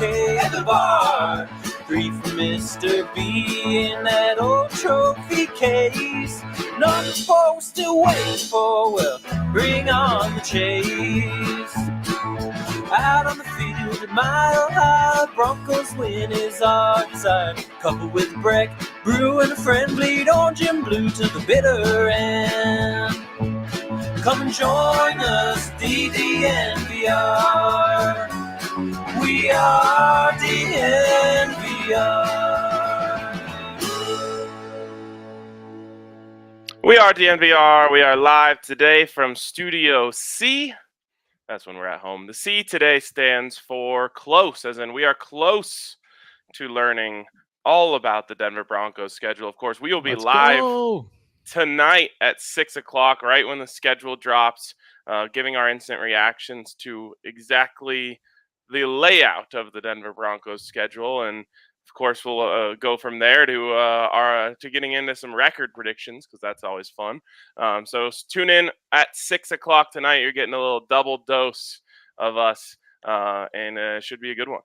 okay at the bar. 3 for Mr. B in that old trophy case. Another 4 still waiting for, well, bring on the chase. Out on the field at Mile High, Broncos win is our desire. Coupled with Breck, Brew, and a friend, bleed orange and blue to the bitter end. Come and join us, DDNVR. We are DNVR. We are DNVR. We are live today from Studio C. That's when we're at home. The C today stands for close, as in we are close to learning all about the Denver Broncos schedule. Of course, we will be live tonight at 6 o'clock, right when the schedule drops, giving our instant reactions to exactly the layout of the Denver Broncos schedule. And of course, we'll go from there to getting into some record predictions, because that's always fun. So tune in at 6 o'clock tonight. You're getting a little double dose of us, and it should be a good one.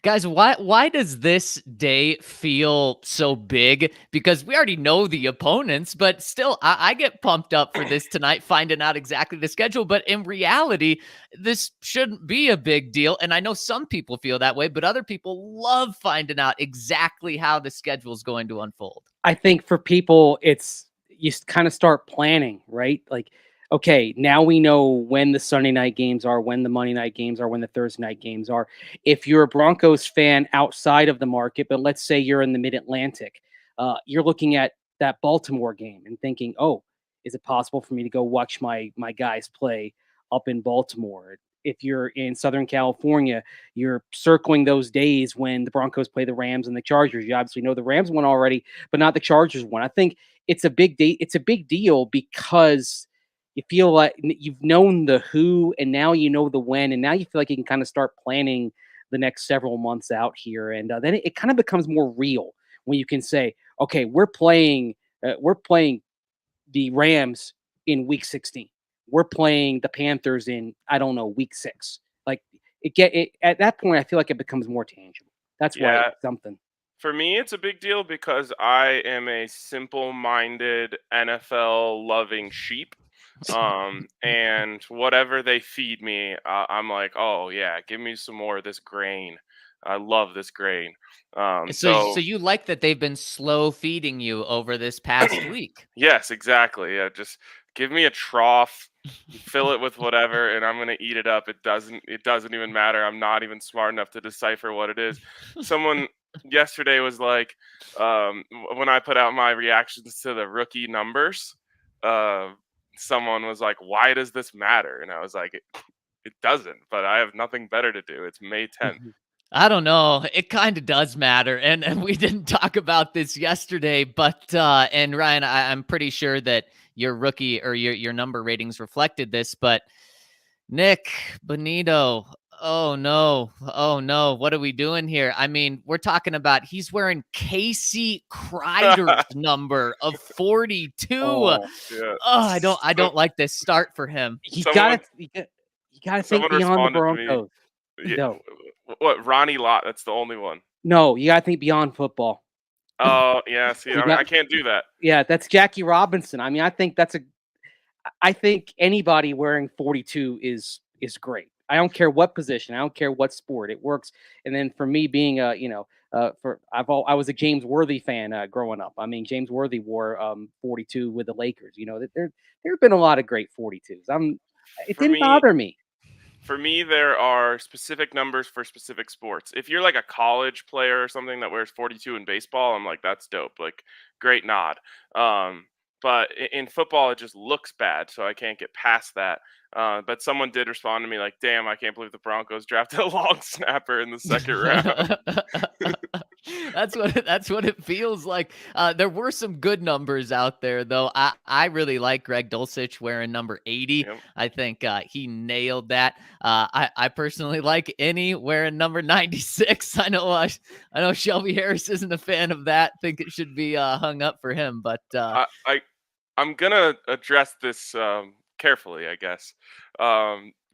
Guys, why does this day feel so big? Because we already know the opponents, but still, I get pumped up for this tonight, finding out exactly the schedule. But in reality, this shouldn't be a big deal. And I know some people feel that way, but other people love finding out exactly how the schedule is going to unfold. I think for people, it's you kind of start planning, right? Like, okay, now we know when the Sunday night games are, when the Monday night games are, when the Thursday night games are. If you're a Broncos fan outside of the market, but let's say you're in the Mid-Atlantic, you're looking at that Baltimore game and thinking, oh, is it possible for me to go watch my guys play up in Baltimore? If you're in Southern California, you're circling those days when the Broncos play the Rams and the Chargers. You obviously know the Rams won already, but not the Chargers won. I think it's a big day. It's a big deal because you feel like you've known the who, and now you know the when, and now you feel like you can kind of start planning the next several months out here. And then it kind of becomes more real when you can say, okay, we're playing the Rams in week 16. We're playing the Panthers in, I don't know, week 6. Like at that point, I feel like it becomes more tangible. That's why it's something. For me, it's a big deal because I am a simple-minded NFL-loving sheep. And whatever they feed me, I'm like, oh yeah, give me some more of this grain. I love this grain. So you like that they've been slow feeding you over this past week? Yes, exactly. Yeah, just give me a trough, fill it with whatever, and I'm gonna eat it up. It doesn't even matter. I'm not even smart enough to decipher what it is. Someone yesterday was like, when I put out my reactions to the rookie numbers, someone was like, why does this matter? And I was like, it doesn't, but I have nothing better to do. It's May 10th. I don't know. It kind of does matter. And we didn't talk about this yesterday, but and Ryan, I'm pretty sure that your rookie or your number ratings reflected this, but Nick Bonito, oh no, what are we doing here? I mean, we're talking about he's wearing Casey Kreider's number of 42. Yeah. I don't like this start for him. You gotta think beyond the Broncos. Yeah. No. What, Ronnie Lott? That's the only one. No, you gotta think beyond football. Oh yeah, see, I can't do that. Yeah, that's Jackie Robinson. I mean, I think anybody wearing 42 is great. I don't care what position. I don't care what sport. It works. And then for me being I was a James Worthy fan growing up. I mean, James Worthy wore 42 with the Lakers. You know, there have been a lot of great 42s. It didn't bother me. For me, there are specific numbers for specific sports. If you're like a college player or something that wears 42 in baseball, I'm like, that's dope. Like, great nod. But in football, it just looks bad, so I can't get past that. But someone did respond to me like, damn, I can't believe the Broncos drafted a long snapper in the second round. That's what it feels like. There were some good numbers out there, though. I really like Greg Dulcich wearing number 80. Yep. I think he nailed that. I personally like Innie wearing number 96. I know Shelby Harris isn't a fan of that. Think it should be hung up for him, but I'm gonna address this carefully, I guess.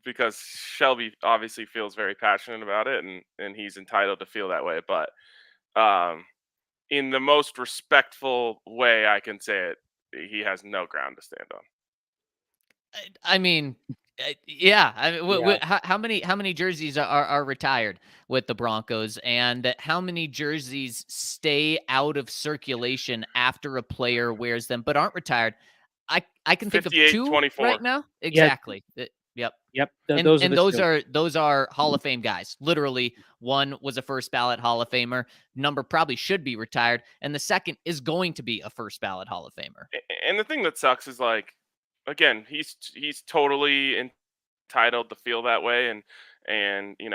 because Shelby obviously feels very passionate about it, and he's entitled to feel that way. But in the most respectful way I can say it, he has no ground to stand on. I mean, yeah. I mean, Yeah. how many jerseys are retired with the Broncos, and how many jerseys stay out of circulation after a player wears them but aren't retired? I can think of 58, 2 24. right now. Exactly. Yep. Yep. And Those are and the those two. are those are Hall of Fame guys. Literally, one was a first ballot Hall of Famer. Number probably should be retired, and the second is going to be a first ballot Hall of Famer. And the thing that sucks is, like, again, he's totally entitled to feel that way, and he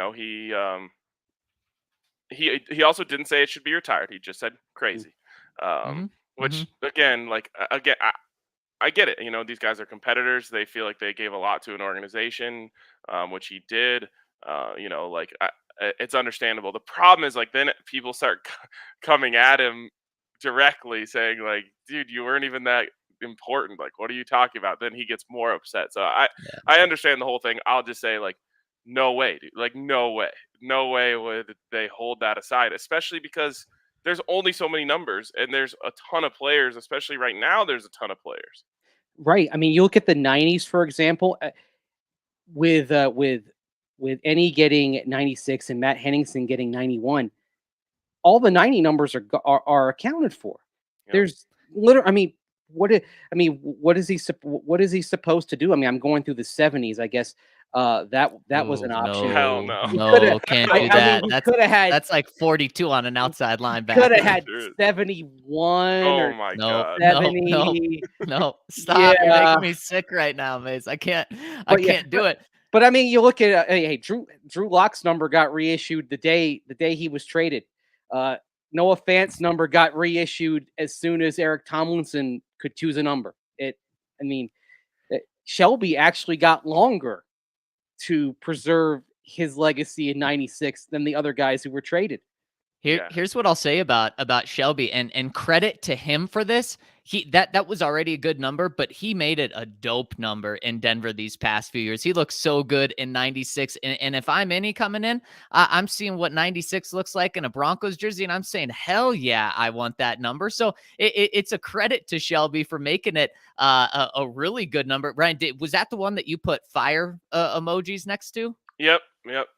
also didn't say it should be retired. He just said crazy, Mhm. which again, like, again, I get it. These guys are competitors. They feel like they gave a lot to an organization, which he did. It's understandable. The problem is, like, then people start coming at him directly, saying, like, "Dude, you weren't even that important. Like, what are you talking about?" Then he gets more upset. So I understand the whole thing. I'll just say, like, no way, dude. Like, no way would they hold that aside, especially because there's only so many numbers, and there's a ton of players. Especially right now, there's a ton of players. Right. I mean, you look at the '90s, for example, with Any getting 96 and Matt Henningsen getting 91. All the 90 numbers are accounted for. Yep. There's literally, I mean, what is he supposed to do? I mean, I'm going through the 70s, I guess. That was an option. Hell no. No, can't do that. He could have had That's like 42 on an outside linebacker. could have had Sure. 71 Oh or my No, god. no, 70. no. Stop. You're Yeah. making me sick right now, Mase. I can't But yeah, can't do it. But I mean, you look at hey, Drew Lock's number got reissued the day he was traded. Noah Fant's number got reissued as soon as Eric Tomlinson could choose a number. Shelby actually got longer to preserve his legacy in '96 than the other guys who were traded. Here's what I'll say about Shelby, and credit to him for this. That was already a good number, but he made it a dope number in Denver these past few years. He looks so good in '96, and if I'm any coming in, I'm seeing what '96 looks like in a Broncos jersey, and I'm saying, hell yeah, I want that number. So it's a credit to Shelby for making it a really good number. Ryan, was that the one that you put fire emojis next to? Yep.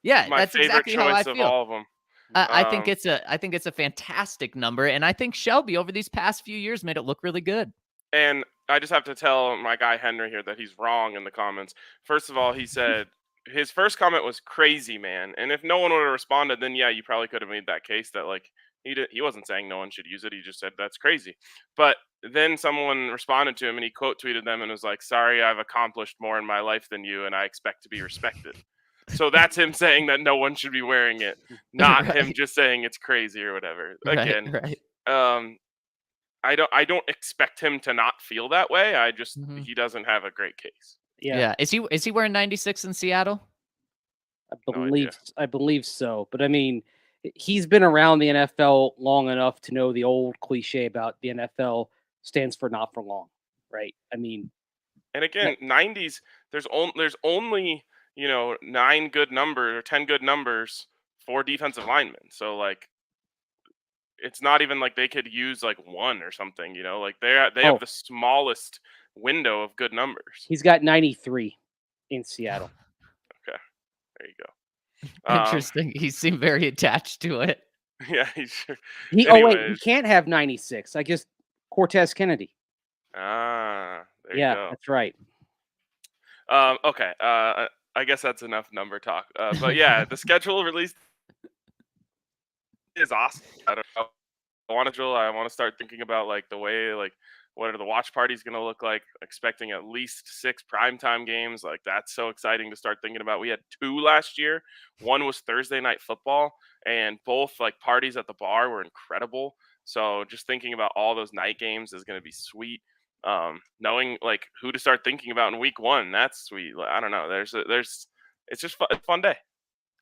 Yeah, My that's favorite exactly how I choice of feel. all of them. I think it's a fantastic number, and I think Shelby over these past few years made it look really good. And I just have to tell my guy Henry here that he's wrong in the comments. First of all, he said his first comment was crazy, man. And if no one would have responded, then yeah, you probably could have made that case that, like, he wasn't saying no one should use it. He just said that's crazy. But then someone responded to him, and he quote tweeted them and was like, "Sorry, I've accomplished more in my life than you, and I expect to be respected." So that's him saying that no one should be wearing it, not him just saying it's crazy or whatever. Again, Right. I don't expect him to not feel that way. I just he doesn't have a great case. Yeah. Is he wearing 96 in Seattle? I believe so. But I mean, he's been around the NFL long enough to know the old cliche about the NFL stands for not for long, right? I mean, and again, 90s, there's only 9 good numbers or 10 good numbers for defensive linemen. So, like, it's not even like they could use like one or something, like they have the smallest window of good numbers. He's got 93 in Seattle. Okay, there you go. Interesting. He seemed very attached to it. Yeah, he's sure. He can't have 96. I guess Cortez Kennedy. There you go. That's right. Okay. I guess that's enough number talk. But yeah, the schedule release is awesome. I don't know. I want to start thinking about, like, the way, like, what are the watch parties going to look like? Expecting at least 6 primetime games. Like, that's so exciting to start thinking about. We had 2 last year. One was Thursday night football, and both, like, parties at the bar were incredible. So just thinking about all those night games is going to be sweet. Knowing, like, who to start thinking about in week 1, that's sweet. I don't know. It's just a fun day.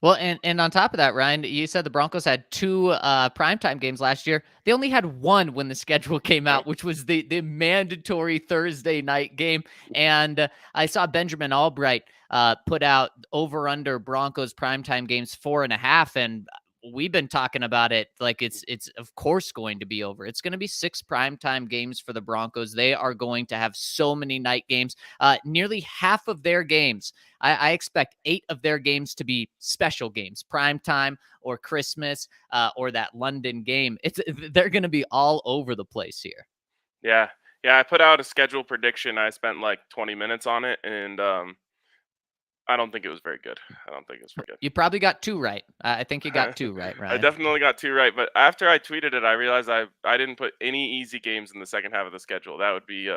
Well, and on top of that, Ryan, you said the Broncos had 2 primetime games last year. They only had 1 when the schedule came out, which was the mandatory Thursday night game. And I saw Benjamin Albright put out over under Broncos primetime games 4.5, and we've been talking about it like it's of course going to be over. It's going to be 6 primetime games for the Broncos. They are going to have so many night games. Nearly half of their games, I expect 8 of their games to be special games, primetime or Christmas or that London game. They're going to be all over the place here. Yeah. I put out a schedule prediction. I spent like 20 minutes on it, and I don't think it was very good. You probably got 2 right. I think you got 2 right, I Ryan. definitely got 2 right, but after I tweeted it, I realized I didn't put any easy games in the second half of the schedule. That would be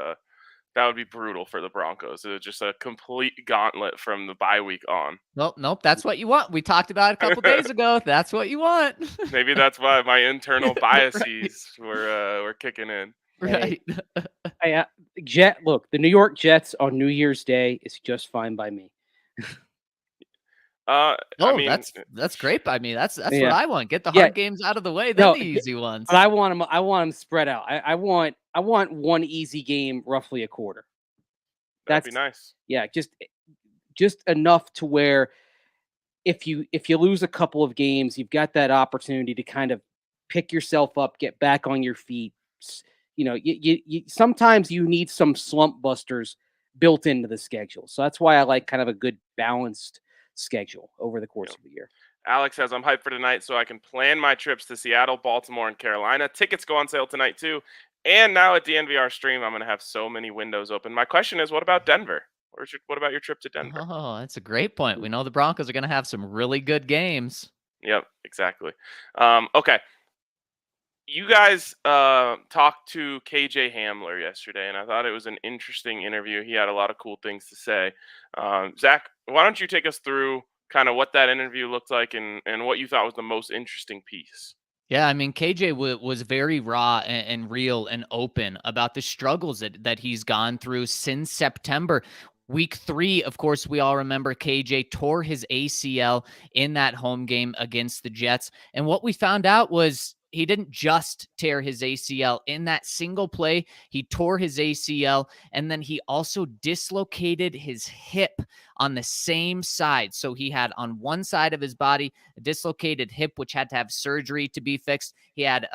brutal for the Broncos. It was just a complete gauntlet from the bye week on. Nope. That's what you want. We talked about it a couple days ago. That's what you want. Maybe that's why my internal biases were kicking in. Right. Look, the New York Jets on New Year's Day is just fine by me. I mean, that's great by me. That's what Yeah. I want. Get the hard games out of the way, then No, the easy ones. But I want them spread out. I want one easy game, roughly a quarter. that'd be nice. Yeah, just enough to where if you lose a couple of games, you've got that opportunity to kind of pick yourself up, get back on your feet. You sometimes you need some slump busters built into the schedule. So that's why I like kind of a good balanced schedule over the course of the year. Alex says, I'm hyped for tonight so I can plan my trips to Seattle, Baltimore, and Carolina. Tickets go on sale tonight, too. And now at the NVR stream, I'm going to have so many windows open. My question is, what about Denver? What about your trip to Denver? Oh, that's a great point. We know the Broncos are going to have some really good games. Yep, exactly. Okay. You guys talked to KJ Hamler yesterday, and I thought it was an interesting interview. He had a lot of cool things to say. Zach, why don't you take us through kind of what that interview looked like and what you thought was the most interesting piece? Yeah, I mean, KJ was very raw and real and open about the struggles that he's gone through since September. Week 3, of course, we all remember KJ tore his ACL in that home game against the Jets. And what we found out was he didn't just tear his ACL in that single play. He tore his ACL, and then he also dislocated his hip on the same side. So he had on one side of his body a dislocated hip, which had to have surgery to be fixed. He had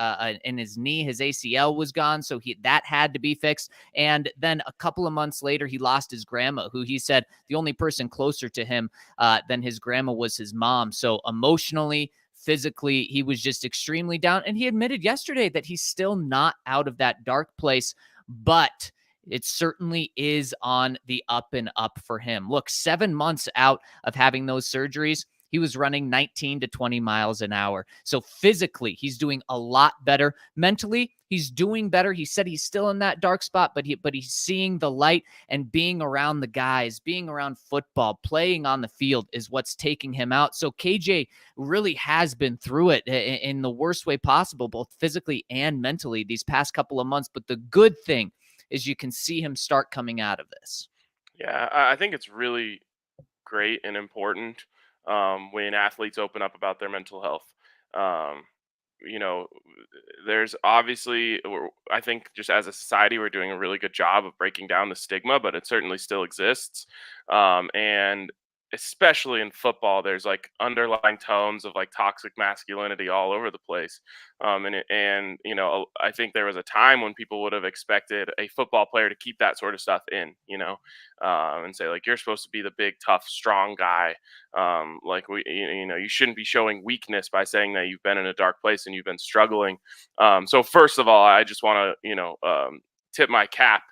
in his knee, his ACL was gone, so that had to be fixed. And then a couple of months later, he lost his grandma, who he said the only person closer to him than his grandma was his mom. So emotionally, physically, he was just extremely down. And he admitted yesterday that he's still not out of that dark place, but it certainly is on the up and up for him. Look, 7 months out of having those surgeries, he was running 19 to 20 miles an hour. So physically, he's doing a lot better. Mentally, he's doing better. He said he's still in that dark spot, but he's seeing the light, and being around the guys, being around football, playing on the field is what's taking him out. So KJ really has been through it in the worst way possible, both physically and mentally these past couple of months. But the good thing is you can see him start coming out of this. Yeah, I think it's really great and important when athletes open up about their mental health. There's obviously, I think just as a society, we're doing a really good job of breaking down the stigma, but it certainly still exists. And especially in football, there's like underlying tones of like toxic masculinity all over the place. I think there was a time when people would have expected a football player to keep that sort of stuff in, and say like, you're supposed to be the big, tough, strong guy. You shouldn't be showing weakness by saying that you've been in a dark place and you've been struggling. So first of all, I just want to, tip my cap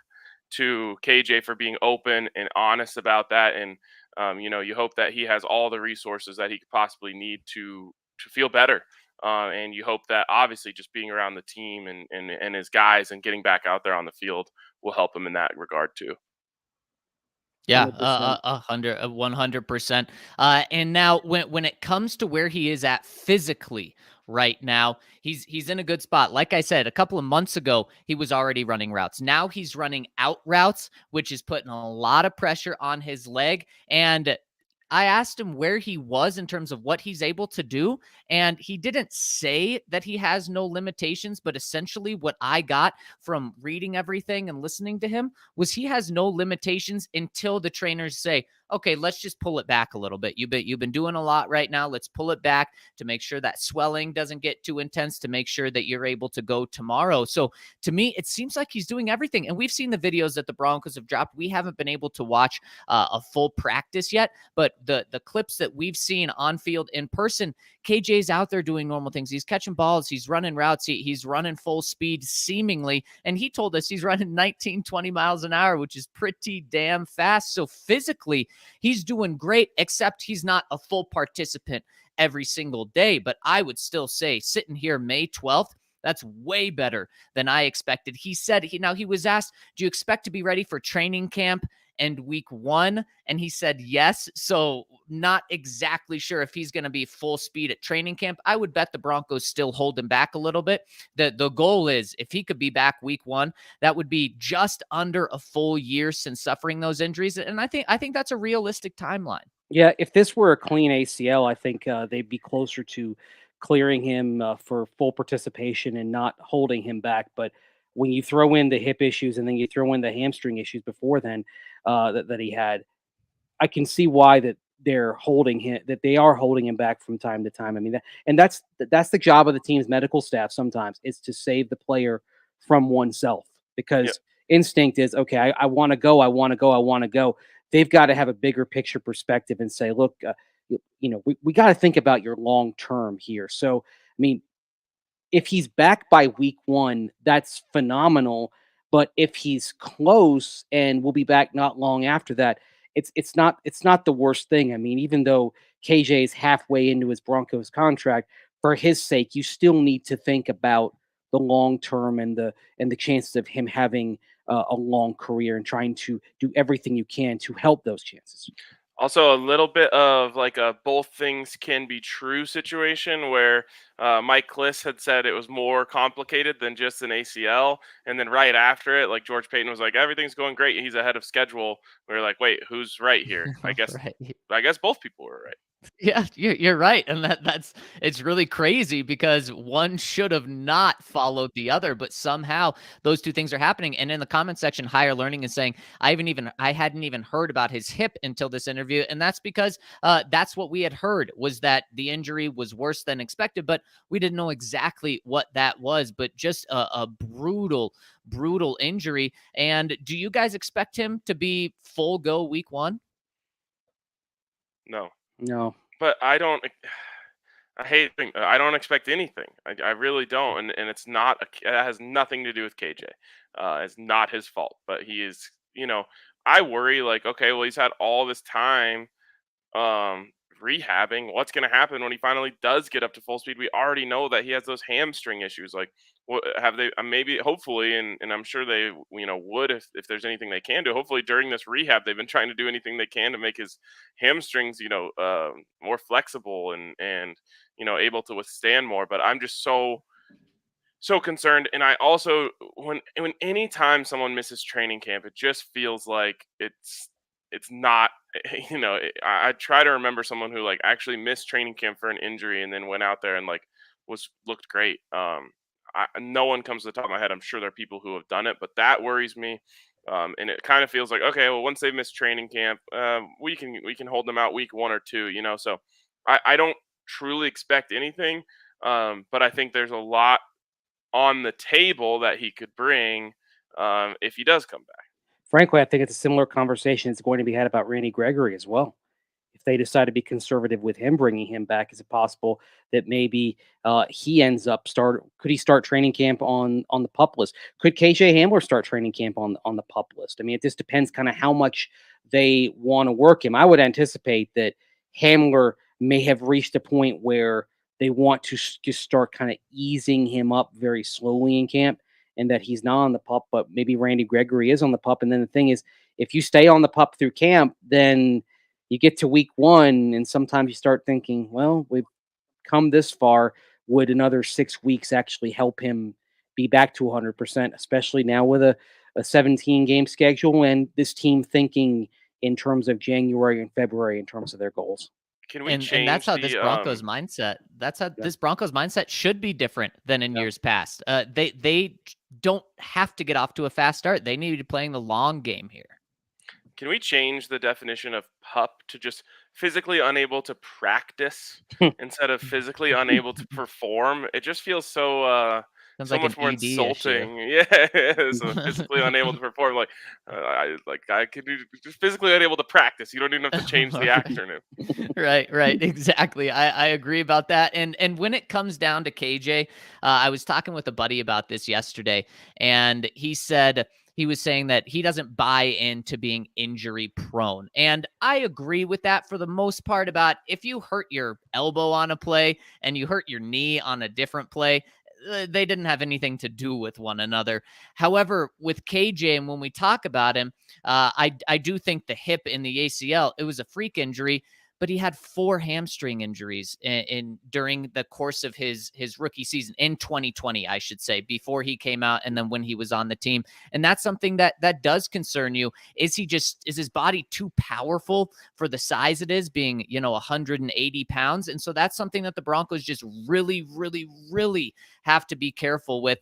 to KJ for being open and honest about that. And, you hope that he has all the resources that he could possibly need to feel better. And you hope that obviously just being around the team and his guys and getting back out there on the field will help him in that regard too. Yeah, 100%. And now when it comes to where he is at physically right now, he's in a good spot. Like I said, a couple of months ago, he was already running routes. Now he's running out routes, which is putting a lot of pressure on his leg. And I asked him where he was in terms of what he's able to do, and he didn't say that he has no limitations, but essentially what I got from reading everything and listening to him was he has no limitations until the trainers say, okay, let's just pull it back a little bit. You've been doing a lot right now. Let's pull it back to make sure that swelling doesn't get too intense, to make sure that you're able to go tomorrow. So to me, it seems like he's doing everything. And we've seen the videos that the Broncos have dropped. We haven't been able to watch a full practice yet, but the clips that we've seen on field in person, KJ's out there doing normal things. He's catching balls. He's running routes. He's running full speed seemingly. And he told us he's running 19, 20 miles an hour, which is pretty damn fast. So physically, he's doing great, except he's not a full participant every single day. But I would still say, sitting here May 12th, that's way better than I expected. He said he was asked, do you expect to be ready for training camp and week 1? And he said yes. So not exactly sure if he's going to be full speed at training camp. I would bet the Broncos still hold him back a little bit. The goal is, if he could be back week 1, that would be just under a full year since suffering those injuries. And I think that's a realistic timeline. Yeah, if this were a clean ACL, I think they'd be closer to clearing him for full participation and not holding him back. But when you throw in the hip issues and then you throw in the hamstring issues before then that he had, I can see why that they're holding him, that they are holding him back from time to time. I mean, that's the job of the team's medical staff sometimes, is to save the player from oneself, because instinct is, okay, I want to go, I want to go, I want to go. They've got to have a bigger picture perspective and say, look, we got to think about your long term here. So, I mean, if he's back by week 1, that's phenomenal. But if he's close and will be back not long after that, it's not the worst thing. I mean, even though KJ is halfway into his Broncos contract, for his sake, you still need to think about the long term and the chances of him having a long career, and trying to do everything you can to help those chances. Also, a little bit of like a both things can be true situation where Mike Kliss had said it was more complicated than just an ACL. And then right after it, like George Payton was like, everything's going great. He's ahead of schedule. We were like, wait, who's right here? I guess both people were right. Yeah, you're right. And it's really crazy, because one should have not followed the other, but somehow those two things are happening. And in the comment section, Higher Learning is saying, I hadn't even heard about his hip until this interview. And that's because that's what we had heard, was that the injury was worse than expected, but we didn't know exactly what that was. But just a brutal injury. And do you guys expect him to be full go week 1? No, but I don't expect anything. I really don't, and it's not. It has nothing to do with KJ. It's not his fault, but he is. I worry, like, okay, well, he's had all this time rehabbing. What's going to happen when he finally does get up to full speed? We already know that he has those hamstring issues. Like, what have they? Maybe, hopefully, and I'm sure they, would, if there's anything they can do. Hopefully, during this rehab, they've been trying to do anything they can to make his hamstrings, more flexible and able to withstand more. But I'm just so concerned. And I also, when any time someone misses training camp, it just feels like it's not, I try to remember someone who like actually missed training camp for an injury and then went out there and like looked great. No one comes to the top of my head. I'm sure there are people who have done it, but that worries me. And it kind of feels like, okay, well, once they miss training camp, we can hold them out week 1 or 2, so I don't truly expect anything. But I think there's a lot on the table that he could bring if he does come back. Frankly, I think it's a similar conversation that's going to be had about Randy Gregory as well. If they decide to be conservative with him bringing him back, is it possible that maybe he ends up could he start training camp on the PUP list? Could KJ Hamler start training camp on the PUP list? I mean, it just depends kind of how much they want to work him. I would anticipate that Hamler may have reached a point where they want to just start kind of easing him up very slowly in camp, and that he's not on the PUP, but maybe Randy Gregory is on the PUP. And then the thing is, if you stay on the PUP through camp, then you get to week 1, and sometimes you start thinking, well, we've come this far. Would another 6 weeks actually help him be back to 100%, especially now with a 17-game schedule, and this team thinking, in terms of January and February in terms of their goals. Can we change And that's how the this Broncos mindset. That's how this Broncos mindset should be different than in years past. They don't have to get off to a fast start. They need to be playing the long game here. Can we change the definition of pup to just physically unable to practice instead of physically unable to perform? It just feels so Sounds so like much an more ED insulting. issue. Yeah, so physically unable to perform. I could do just physically unable to practice. You don't even have to change the acronym. Right, exactly. I agree about that. And when it comes down to KJ, I was talking with a buddy about this yesterday, and he was saying that he doesn't buy into being injury prone. And I agree with that for the most part. About if you hurt your elbow on a play and you hurt your knee on a different play, they didn't have anything to do with one another. However, with KJ, and when we talk about him, I do think the hip in the ACL, it was a freak injury, but he had 4 hamstring injuries in during the course of his rookie season in 2020, I should say, before he came out and then when he was on the team. And that's something that does concern you. Is his body too powerful for the size it is, being, 180 pounds? And so that's something that the Broncos just really, really, really have to be careful with,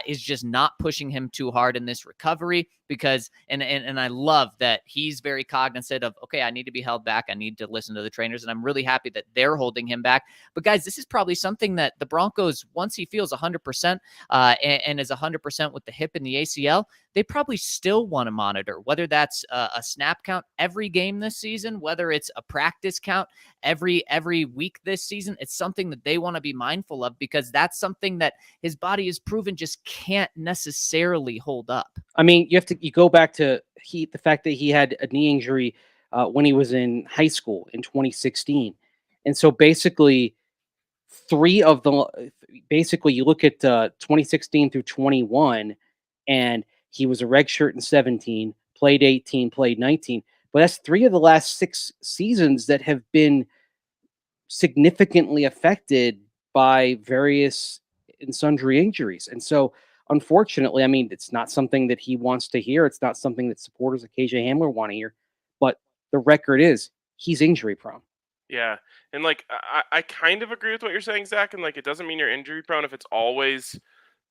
is just not pushing him too hard in this recovery, because and I love that he's very cognizant of, okay, I need to be held back. I need to listen to the trainers, and I'm really happy that they're holding him back. But guys, this is probably something that the Broncos, once he feels 100% and is 100% with the hip and the ACL, they probably still want to monitor, whether that's a snap count every game this season, whether it's a practice count every week this season. It's something that they want to be mindful of, because that's something that his body has proven just can't necessarily hold up. I mean, you go back to the fact that he had a knee injury when he was in high school in 2016. And so basically you look at 2016 through 21, and he was a redshirt in 17, played 18, played 19. But that's 3 of the last 6 seasons that have been significantly affected by various and sundry injuries. And so, unfortunately, I mean, it's not something that he wants to hear. It's not something that supporters of KJ Hamler want to hear. But the record is he's injury prone. Yeah, and I kind of agree with what you're saying, Zach. And it doesn't mean you're injury prone if it's always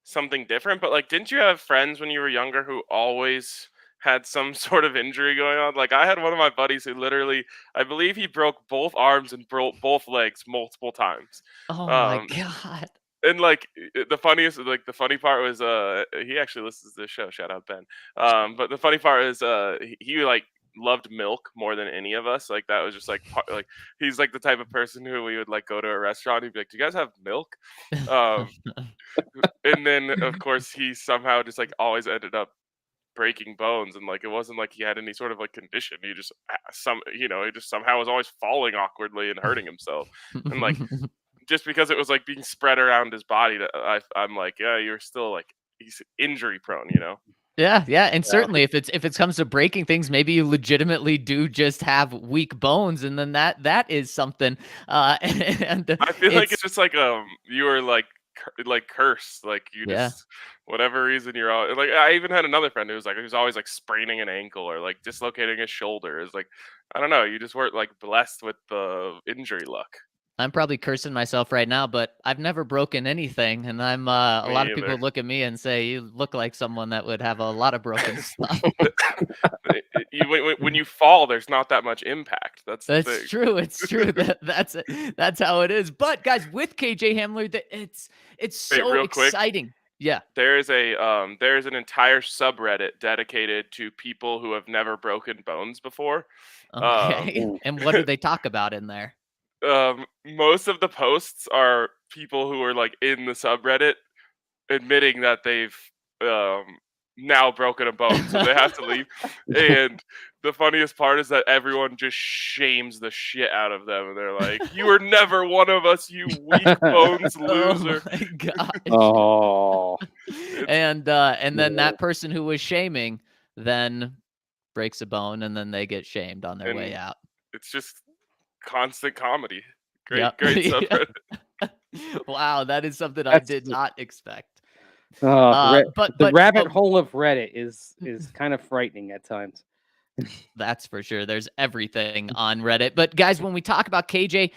something different. But didn't you have friends when you were younger who always had some sort of injury going on? I had one of my buddies who literally, I believe he broke both arms and broke both legs multiple times. Oh my God. And the funny part was he actually listens to this show. Shout out Ben. But the funny part is he loved milk more than any of us. That was just he's the type of person who we would go to a restaurant. He'd be like, "Do you guys have milk?" And then of course he somehow just always ended up breaking bones, and it wasn't like he had any sort of condition. He just he just somehow was always falling awkwardly and hurting himself. And just because it was being spread around his body, I'm yeah, you're still he's injury prone, Yeah, and certainly if it comes to breaking things, maybe you legitimately do just have weak bones, and then that is something. And I feel it's just you were cursed, you just whatever reason you're all I even had another friend who was always spraining an ankle or dislocating his shoulder. It's I don't know, you just weren't blessed with the injury luck. I'm probably cursing myself right now, but I've never broken anything, and I'm a lot of people look at me and say, "You look like someone that would have a lot of broken stuff." When you fall, there's not that much impact. That's true. It's true. That's how it is. But guys, with KJ Hamler, it's so exciting. Quick, yeah, there's an entire subreddit dedicated to people who have never broken bones before. Okay. And what do they talk about in there? Most of the posts are people who are in the subreddit admitting that they've now broken a bone, so they have to leave. And the funniest part is that everyone just shames the shit out of them, and they're like, "You were never one of us, you weak bones loser." Oh my God. Oh. And then that person who was shaming then breaks a bone, and then they get shamed on their way out. It's just constant comedy. Great subreddit. Wow, that is something I did not expect. But the rabbit hole of Reddit is kind of frightening at times. That's for sure. There's everything on Reddit. But guys, when we talk about KJ,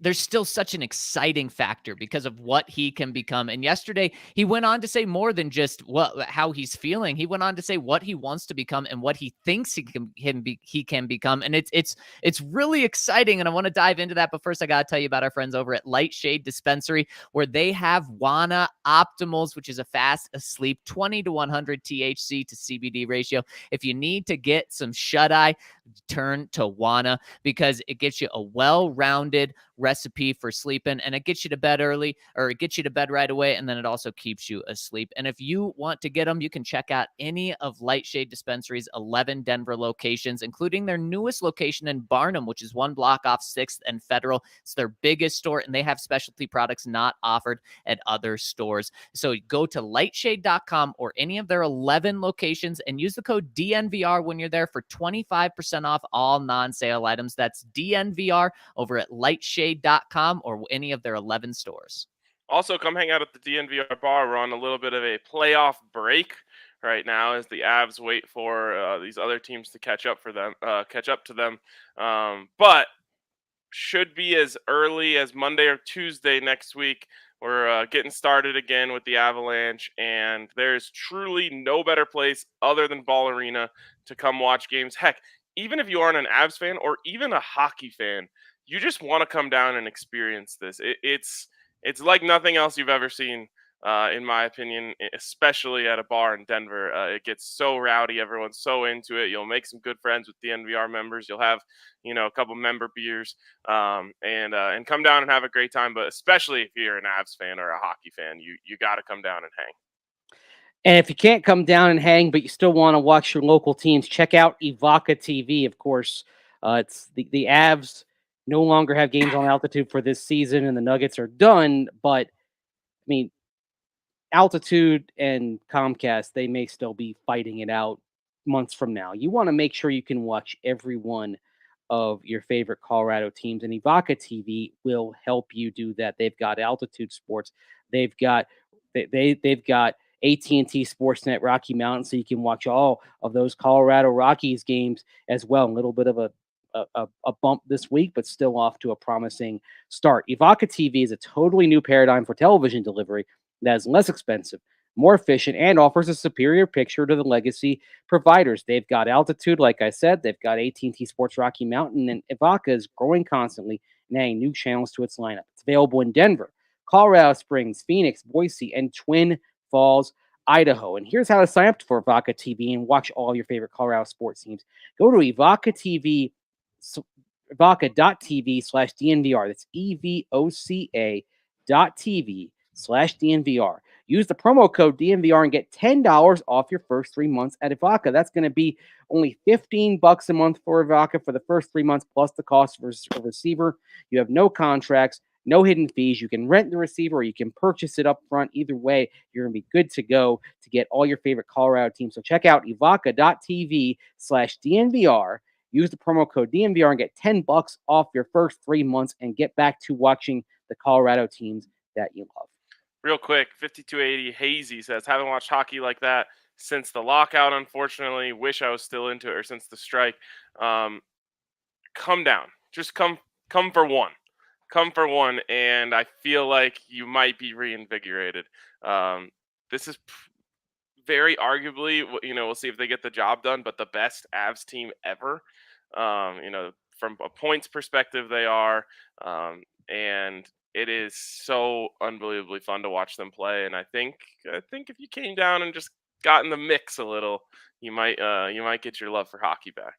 there's still such an exciting factor because of what he can become. And yesterday, he went on to say more than just how he's feeling. He went on to say what he wants to become and what he thinks he can become. And it's really exciting. And I want to dive into that. But first, I got to tell you about our friends over at Lightshade Dispensary, where they have Wana Optimals, which is a fast asleep 20 to 100 THC to CBD ratio. If you need to get some shut-eye, turn to Wana because it gets you a well-rounded recipe for sleeping, and it gets you to bed early, or it gets you to bed right away, and then it also keeps you asleep. And if you want to get them, you can check out any of Lightshade Dispensary's 11 Denver locations, including their newest location in Barnum, which is 1 block off 6th and Federal. It's their biggest store, and they have specialty products not offered at other stores. So go to lightshade.com or any of their 11 locations and use the code DNVR when you're there for 25% off all non-sale items. That's DNVR over at lightshade.com or any of their 11 stores. Also, come hang out at the DNVR bar. We're on a little bit of a playoff break right now as the Avs wait for these other teams to catch up to them. But should be as early as Monday or Tuesday next week. We're getting started again with the Avalanche, and there's truly no better place other than Ball Arena to come watch games. Heck, even if you aren't an Avs fan or even a hockey fan, you just want to come down and experience this. It's like nothing else you've ever seen, in my opinion, especially at a bar in Denver. It gets so rowdy. Everyone's so into it. You'll make some good friends with the DNVR members. You'll have, a couple member beers, and come down and have a great time. But especially if you're an Avs fan or a hockey fan, you got to come down and hang. And if you can't come down and hang, but you still want to watch your local teams, check out Evoca TV. Of course, it's the Avs no longer have games on altitude for this season, and the Nuggets are done. But I mean, altitude and Comcast, they may still be fighting it out months from now. You want to make sure you can watch every one of your favorite Colorado teams, and Evoca TV will help you do that. They've got Altitude Sports. They've got AT&T Sportsnet Rocky Mountain, so you can watch all of those Colorado Rockies games as well. A little bit of a bump this week, but still off to a promising start. Evoca TV is a totally new paradigm for television delivery that is less expensive, more efficient, and offers a superior picture to the legacy providers. They've got Altitude, like I said. They've got AT&T Sports Rocky Mountain, and Evoca is growing constantly and adding new channels to its lineup. It's available in Denver, Colorado Springs, Phoenix, Boise, and Twin Falls, Idaho. And here's how to sign up for Evoca TV and watch all your favorite Colorado sports teams. Go to evoca.tv/DNVR. That's evoca.tv/DNVR. Use the promo code DNVR and get $10 off your first 3 months at Evoca. That's going to be only $15 a month for Evoca for the first 3 months, plus the cost for a receiver. You have no contracts, no hidden fees. You can rent the receiver or you can purchase it up front. Either way, you're going to be good to go to get all your favorite Colorado teams. So check out evoca.tv/DNVR. Use the promo code DNVR and get $10 off your first 3 months and get back to watching the Colorado teams that you love. Real quick, 5280 Hazy says, haven't watched hockey like that since the lockout, unfortunately. Wish I was still into it, or since the strike. Come down. Just come for one. Come for one, and I feel like you might be reinvigorated. This is very arguably, we'll see if they get the job done, but the best Avs team ever. From a points perspective, they are. And it is so unbelievably fun to watch them play. And I think if you came down and just got in the mix a little, you might get your love for hockey back.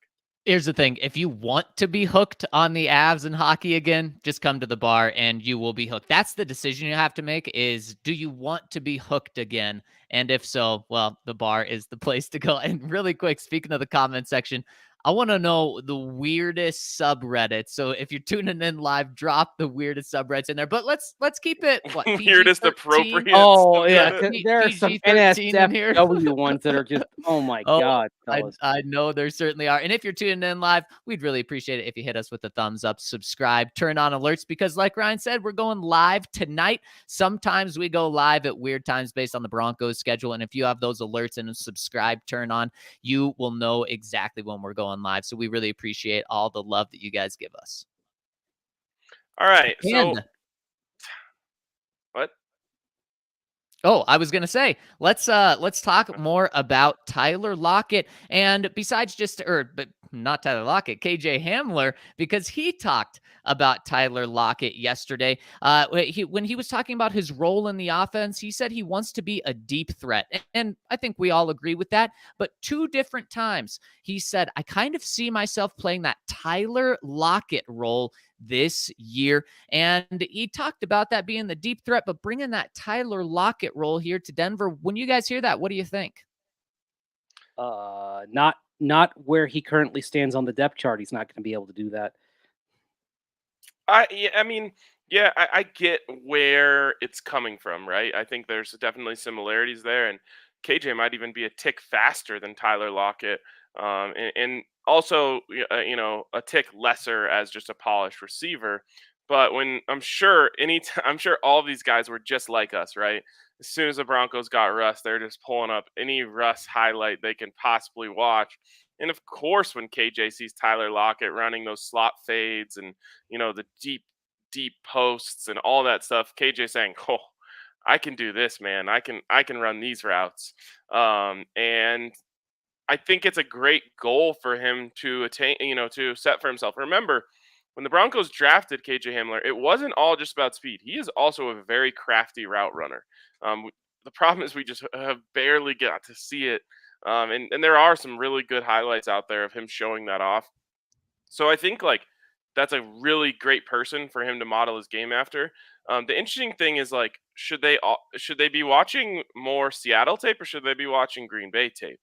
Here's the thing. If you want to be hooked on the Avs and hockey again, just come to the bar and you will be hooked. That's the decision you have to make is, do you want to be hooked again? And if so, well, the bar is the place to go. And really quick, speaking of the comment section, I want to know the weirdest subreddit. So if you're tuning in live, drop the weirdest subreddits in there. But let's keep it Weirdest PG-13? appropriate. Oh yeah, subreddit. there are some PG-13 in here. NSFW ones that are just, oh my God, fellas. I know there certainly are. And if you're tuning in live, we'd really appreciate it if you hit us with a thumbs up, subscribe, turn on alerts, because like Ryan said, we're going live tonight. Sometimes we go live at weird times based on the Broncos schedule. And if you have those alerts and a subscribe turn on, you will know exactly when we're going live. So we really appreciate all the love that you guys give us. All right. So And what? oh, I was gonna say, let's talk more about Tyler Lockett, and besides but not Tyler Lockett, KJ Hamler, because he talked about Tyler Lockett yesterday. When he was talking about his role in the offense, he said he wants to be a deep threat, and I think we all agree with that. But 2 different times, he said, I kind of see myself playing that Tyler Lockett role this year. And he talked about that being the deep threat, but bringing that Tyler Lockett role here to Denver. When you guys hear that, what do you think? Not where he currently stands on the depth chart. He's not going to be able to do that. I get where it's coming from, right? I think there's definitely similarities there, and KJ might even be a tick faster than Tyler Lockett, and also a tick lesser as just a polished receiver. But when I'm sure all of these guys were just like us, right? As soon as the Broncos got Russ, they're just pulling up any Russ highlight they can possibly watch. And of course, when KJ sees Tyler Lockett running those slot fades and the deep posts and all that stuff, KJ saying, "Oh, I can do this, man. I can run these routes." And I think it's a great goal for him to attain, to set for himself. Remember, when the Broncos drafted KJ Hamler, it wasn't all just about speed. He is also a very crafty route runner. The problem is we just have barely got to see it. And there are some really good highlights out there of him showing that off. So I think that's a really great person for him to model his game after. The interesting thing is should they be watching more Seattle tape or should they be watching Green Bay tape?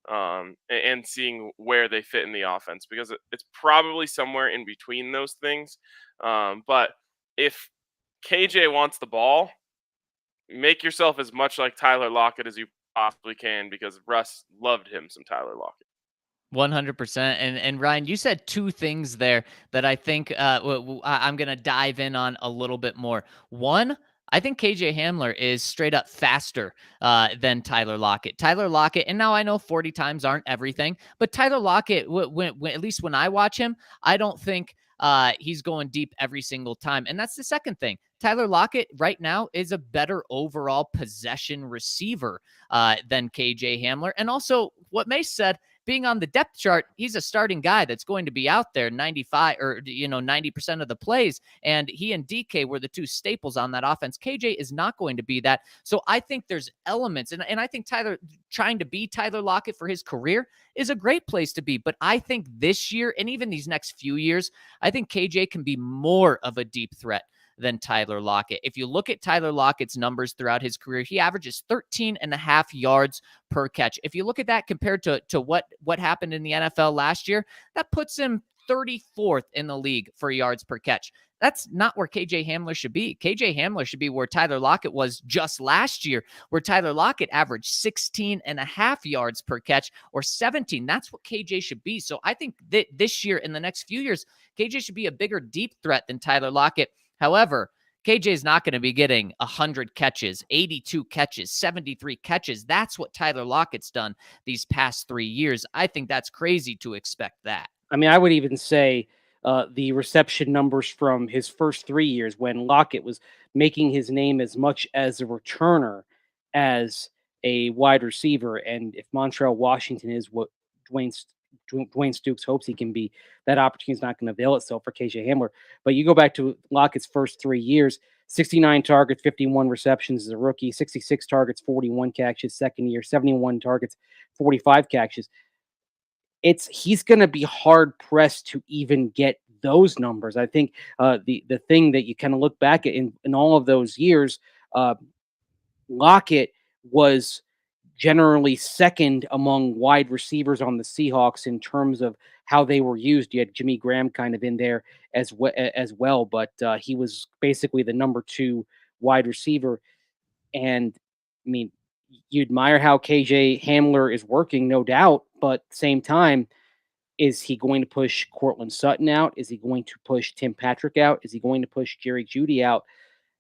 And seeing where they fit in the offense, because it's probably somewhere in between those things. But if KJ wants the ball, make yourself as much like Tyler Lockett as you possibly can, because Russ loved him some Tyler Lockett. 100%. And Ryan, you said 2 things there that I think I'm going to dive in on a little bit more. One, I think KJ Hamler is straight up faster than Tyler Lockett. Tyler Lockett, and now I know 40 times aren't everything, but Tyler Lockett, at least when I watch him, I don't think he's going deep every single time. And that's the second thing. Tyler Lockett right now is a better overall possession receiver than KJ Hamler. And also what Mase said, being on the depth chart, he's a starting guy that's going to be out there 95 or 90% of the plays. And he and DK were the 2 staples on that offense. KJ is not going to be that. So I think there's elements, and I think Tyler trying to be Tyler Lockett for his career is a great place to be. But I think this year and even these next few years, I think KJ can be more of a deep threat than Tyler Lockett. If you look at Tyler Lockett's numbers throughout his career, he averages 13.5 yards per catch. If you look at that compared to what happened in the NFL last year, that puts him 34th in the league for yards per catch. That's not where KJ Hamler should be. KJ Hamler should be where Tyler Lockett was just last year, where Tyler Lockett averaged 16.5 yards per catch, or 17. That's what KJ should be. So I think that this year, in the next few years, KJ should be a bigger deep threat than Tyler Lockett. However, KJ is not going to be getting 100 catches, 82 catches, 73 catches. That's what Tyler Lockett's done these past 3 years. I think that's crazy to expect that. I mean, I would even say the reception numbers from his first 3 years, when Lockett was making his name as much as a returner as a wide receiver. And if Montreal Washington is what Dwayne Stooks hopes he can be, that opportunity is not going to avail itself for KJ Hamler. But you go back to Lockett's first 3 years, 69 targets, 51 receptions as a rookie, 66 targets, 41 catches. Second year, 71 targets, 45 catches. He's going to be hard pressed to even get those numbers. I think the thing that you kind of look back at in all of those years, Lockett was generally second among wide receivers on the Seahawks in terms of how they were used. You had Jimmy Graham kind of in there as well, but he was basically the number 2 wide receiver. And I mean, you admire how KJ Hamler is working, no doubt, but at the same time, is he going to push Cortland Sutton out? Is he going to push Tim Patrick out? Is he going to push Jerry Jeudy out?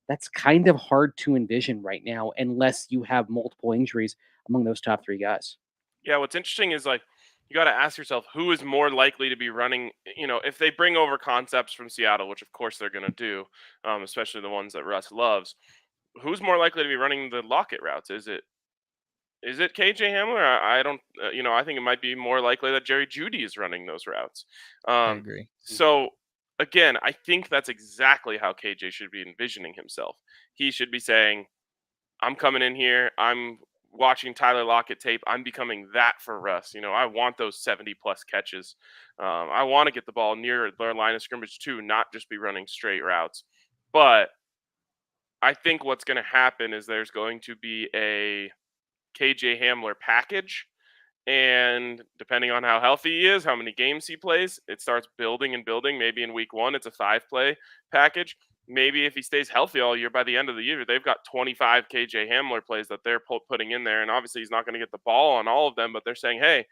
That's kind of hard to envision right now unless you have multiple injuries among those top 3 guys. Yeah, what's interesting is like you got to ask yourself who is more likely to be running. If they bring over concepts from Seattle, which of course they're going to do, especially the ones that Russ loves, who's more likely to be running the Locket routes? Is it KJ Hamler? I don't. I think it might be more likely that Jerry Jeudy is running those routes. I agree. So again, I think that's exactly how KJ should be envisioning himself. He should be saying, "I'm coming in here. I'm watching Tyler Lockett tape. I'm becoming that for Russ. I want those 70+ catches. I want to get the ball near their line of scrimmage too, not just be running straight routes." But I think what's going to happen is there's going to be a KJ Hamler package, and depending on how healthy he is, how many games he plays, it starts building and building. Maybe in week 1 it's a 5-play package. Maybe if he stays healthy all year, by the end of the year they've got 25 KJ Hamler plays that they're putting in there, and obviously he's not going to get the ball on all of them, but they're saying, hey,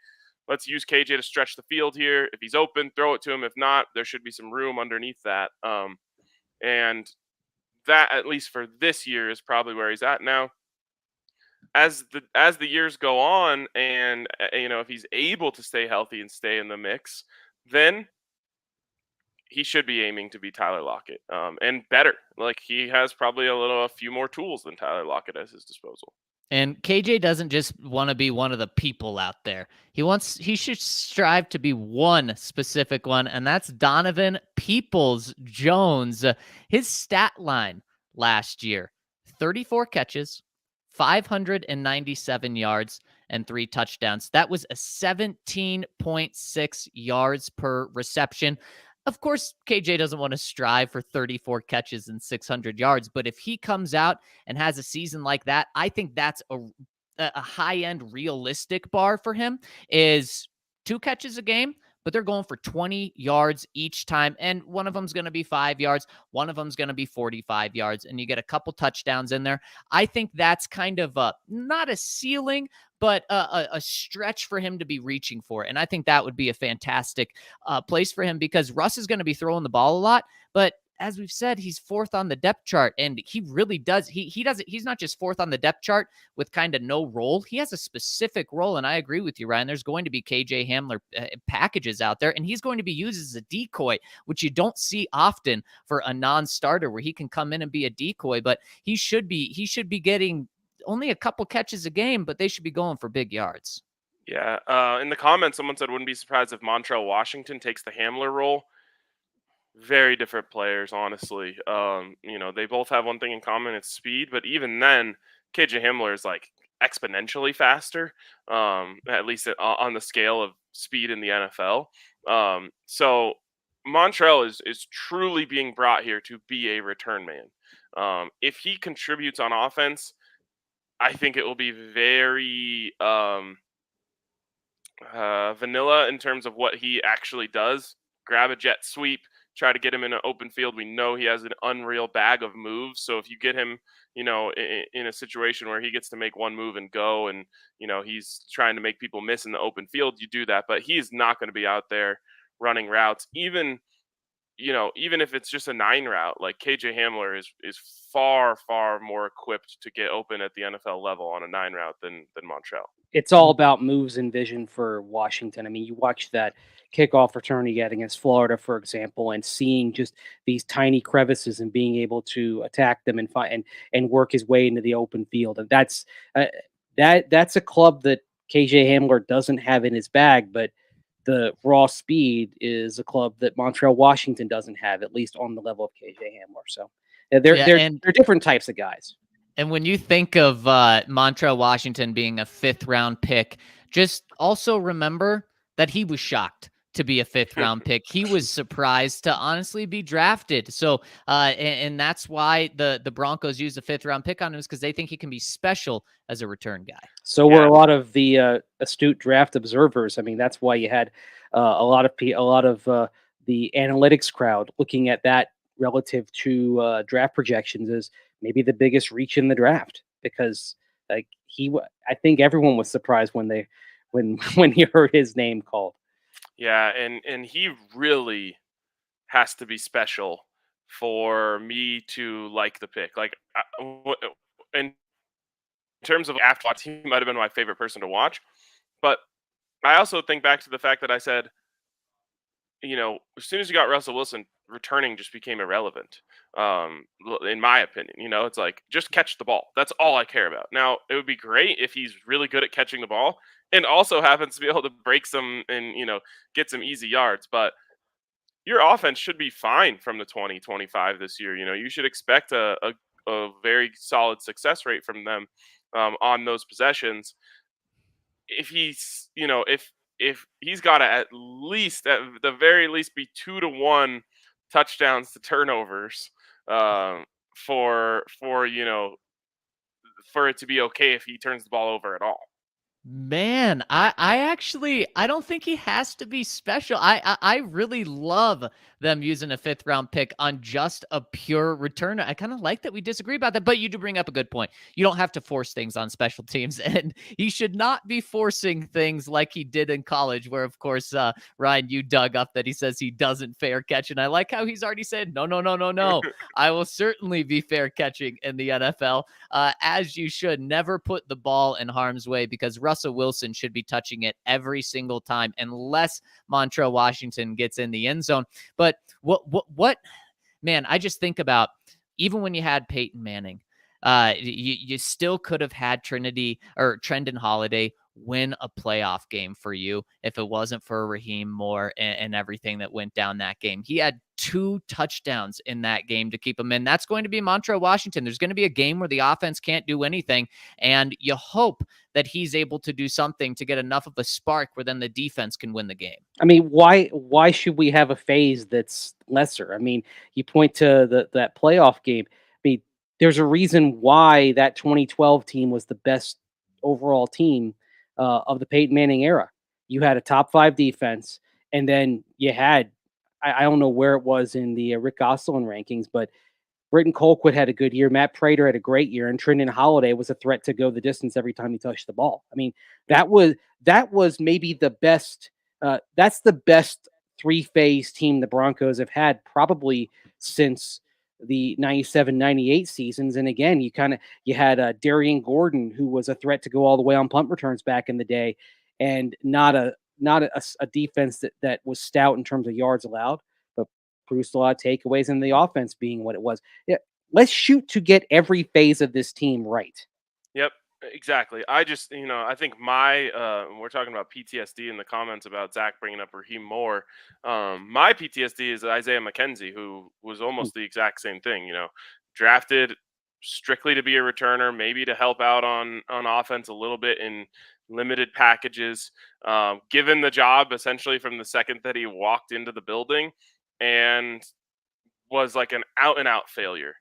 let's use KJ to stretch the field here. If he's open, throw it to him. If not, there should be some room underneath that, and that, at least for this year, is probably where he's at now. As the years go on, and if he's able to stay healthy and stay in the mix, then he should be aiming to be Tyler Lockett, and better. Like, he has probably a few more tools than Tyler Lockett at his disposal. And KJ doesn't just want to be one of the people out there. He should strive to be one specific one, and that's Donovan Peoples-Jones. His stat line last year: 34 catches, 597 yards, and 3 touchdowns. That was a 17.6 yards per reception. Of course, KJ doesn't want to strive for 34 catches and 600 yards, but if he comes out and has a season like that, I think that's a high-end realistic bar for him, is 2 catches a game, but they're going for 20 yards each time, and one of them's going to be 5 yards, one of them's going to be 45 yards, and you get a couple touchdowns in there. I think that's kind of not a ceiling, but a stretch for him to be reaching for. And I think that would be a fantastic place for him, because Russ is going to be throwing the ball a lot, but as we've said, he's 4th on the depth chart, and he really does. He's not just 4th on the depth chart with kind of no role. He has a specific role, and I agree with you, Ryan. There's going to be KJ Hamler packages out there, and he's going to be used as a decoy, which you don't see often for a non-starter, where he can come in and be a decoy. But he should be getting only a couple catches a game, but they should be going for big yards. Yeah. In the comments, someone said, wouldn't be surprised if Montrell Washington takes the Hamler role. Very different players, honestly. They both have one thing in common: it's speed. But even then, KJ Hamler is like exponentially faster, at least on the scale of speed in the NFL. So Montrell is truly being brought here to be a return man. If he contributes on offense, I think it will be very vanilla in terms of what he actually does. Grab a jet sweep, try to get him in an open field. We know he has an unreal bag of moves. So if you get him, in a situation where he gets to make one move and go, and, he's trying to make people miss in the open field, you do that. But he's not going to be out there running routes, even if it's just a 9 route. Like, KJ Hamler is far, far more equipped to get open at the NFL level on a 9 route than Montrell. It's all about moves and vision for Washington. I mean, you watch that kickoff return he had against Florida, for example, and seeing just these tiny crevices and being able to attack them and work his way into the open field. And that's a club that KJ Hamler doesn't have in his bag, but the raw speed is a club that Montrell Washington doesn't have, at least on the level of KJ Hamler. So they're different types of guys. And when you think of Montrell Washington being a 5th round pick, just also remember that he was shocked to be a 5th round pick. He was surprised to honestly be drafted. So, and that's why the Broncos used a 5th round pick on him, is because they think he can be special as a return guy. So were a lot of the astute draft observers. I mean, that's why you had a lot of the analytics crowd looking at that relative to draft projections as maybe the biggest reach in the draft, because like I think everyone was surprised when you heard his name called. Yeah, and he really has to be special for me to like the pick. Like, in terms of after watch, he might have been my favorite person to watch. But I also think back to the fact that I said, as soon as you got Russell Wilson, returning just became irrelevant. In my opinion, it's like, just catch the ball. That's all I care about. Now, it would be great if he's really good at catching the ball and also happens to be able to break some and, get some easy yards. But your offense should be fine from the 2025 this year. You should expect a very solid success rate from them on those possessions. If he's, if he's got to at the very least be 2-1 touchdowns to turnovers for it to be okay if he turns the ball over at all. Man, I don't think he has to be special. I really love them using a 5th round pick on just a pure returner. I kind of like that we disagree about that, but you do bring up a good point. You don't have to force things on special teams, and he should not be forcing things like he did in college, where, of course, Ryan, you dug up that he says he doesn't fair catch, and I like how he's already said, no. I will certainly be fair catching in the NFL, as you should. Never put the ball in harm's way, because Russell Wilson should be touching it every single time unless Montrell Washington gets in the end zone. But what man, I just think about, even when you had Peyton Manning, you still could have had Trendon Holiday win a playoff game for you if it wasn't for Raheem Moore and everything that went down that game. He had 2 touchdowns in that game to keep him in. That's going to be Montrell Washington. There's going to be a game where the offense can't do anything, and you hope that he's able to do something to get enough of a spark where then the defense can win the game. I mean, why should we have a phase that's lesser? I mean, you point to that playoff game. I mean, there's a reason why that 2012 team was the best overall team of the Peyton Manning era. You had a top 5 defense, and then you had, I don't know where it was in the Rick Gosselin rankings, but Britton Colquitt had a good year. Matt Prater had a great year, and Trendon Holiday was a threat to go the distance every time he touched the ball. I mean, that was maybe the best. That's the best 3-phase team the Broncos have had probably since the 97-98 seasons. And again, you had Darian Gordon, who was a threat to go all the way on punt returns back in the day, and not a defense that was stout in terms of yards allowed, but produced a lot of takeaways, in the offense being what it was. Yeah, let's shoot to get every phase of this team right. Yep, exactly. I just, I think we're talking about PTSD in the comments about Zach bringing up Raheem Moore. My PTSD is Isaiah McKenzie, who was almost the exact same thing, drafted strictly to be a returner, maybe to help out on offense a little bit in limited packages, given the job essentially from the second that he walked into the building, and was like an out and out failure.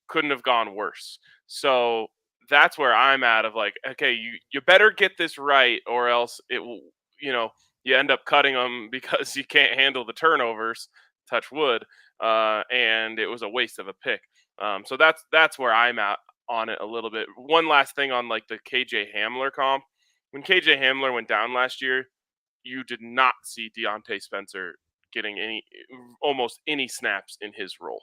Couldn't have gone worse. So that's where I'm at, of like, okay, you better get this right, or else it will, you end up cutting them because you can't handle the turnovers, touch wood, and it was a waste of a pick. So that's where I'm at on it a little bit. One last thing on like the KJ Hamler comp. When KJ Hamler went down last year, you did not see Deontay Spencer getting almost any snaps in his role.